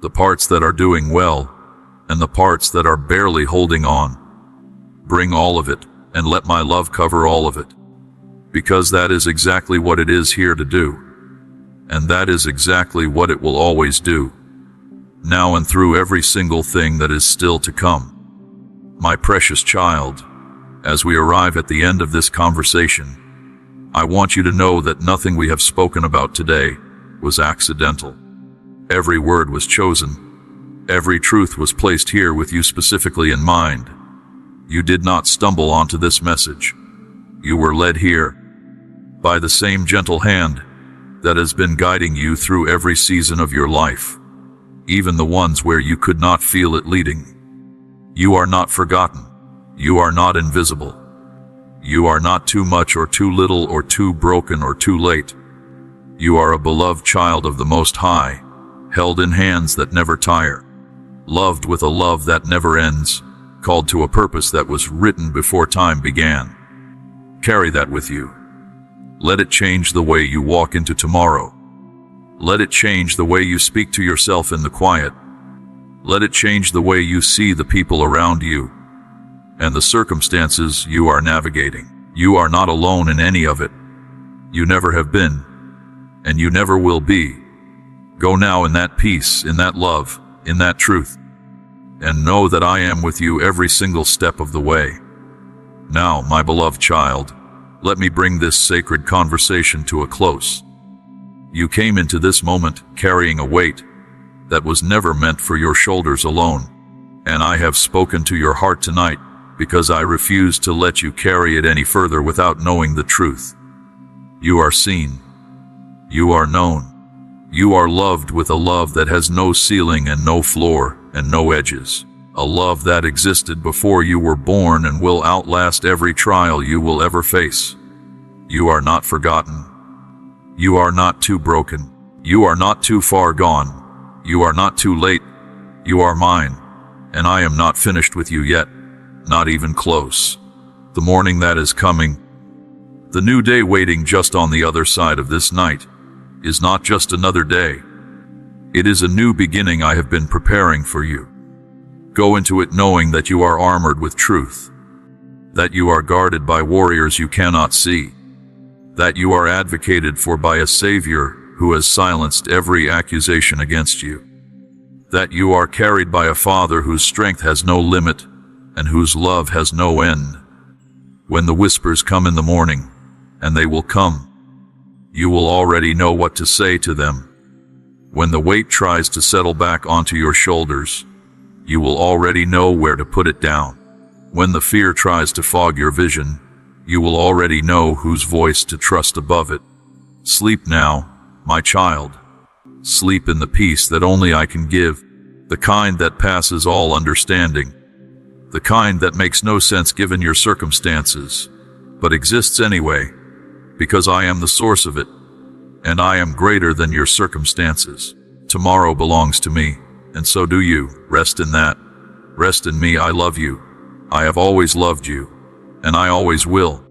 the parts that are doing well and the parts that are barely holding on. Bring all of it and let my love cover all of it, because that is exactly what it is here to do, and that is exactly what it will always do, now and through every single thing that is still to come. My precious child, as we arrive at the end of this conversation, I want you to know that nothing we have spoken about today was accidental. Every word was chosen. Every truth was placed here with you specifically in mind. You did not stumble onto this message. You were led here by the same gentle hand that has been guiding you through every season of your life, even the ones where you could not feel it leading. You are not forgotten. You are not invisible. You are not too much or too little or too broken or too late. You are a beloved child of the Most High, held in hands that never tire, loved with a love that never ends, called to a purpose that was written before time began. Carry that with you. Let it change the way you walk into tomorrow. Let it change the way you speak to yourself in the quiet. Let it change the way you see the people around you and the circumstances you are navigating. You are not alone in any of it. You never have been, and you never will be. Go now in that peace, in that love, in that truth, and know that I am with you every single step of the way. Now, my beloved child, let me bring this sacred conversation to a close. You came into this moment carrying a weight that was never meant for your shoulders alone, and I have spoken to your heart tonight because I refuse to let you carry it any further without knowing the truth. You are seen. You are known. You are loved with a love that has no ceiling and no floor and no edges. A love that existed before you were born and will outlast every trial you will ever face. You are not forgotten. You are not too broken. You are not too far gone. You are not too late. You are mine, and I am not finished with you yet, not even close. The morning that is coming, the new day waiting just on the other side of this night, is not just another day. It is a new beginning I have been preparing for you. Go into it knowing that you are armored with truth, that you are guarded by warriors you cannot see, that you are advocated for by a Savior who has silenced every accusation against you, that you are carried by a Father whose strength has no limit and whose love has no end. When the whispers come in the morning, and they will come, you will already know what to say to them. When the weight tries to settle back onto your shoulders, you will already know where to put it down. When the fear tries to fog your vision, you will already know whose voice to trust above it. Sleep now, my child. Sleep in the peace that only I can give, the kind that passes all understanding, the kind that makes no sense given your circumstances, but exists anyway, because I am the source of it, and I am greater than your circumstances. Tomorrow belongs to me, and so do you. Rest in that. Rest in me. I love you. I have always loved you, and I always will.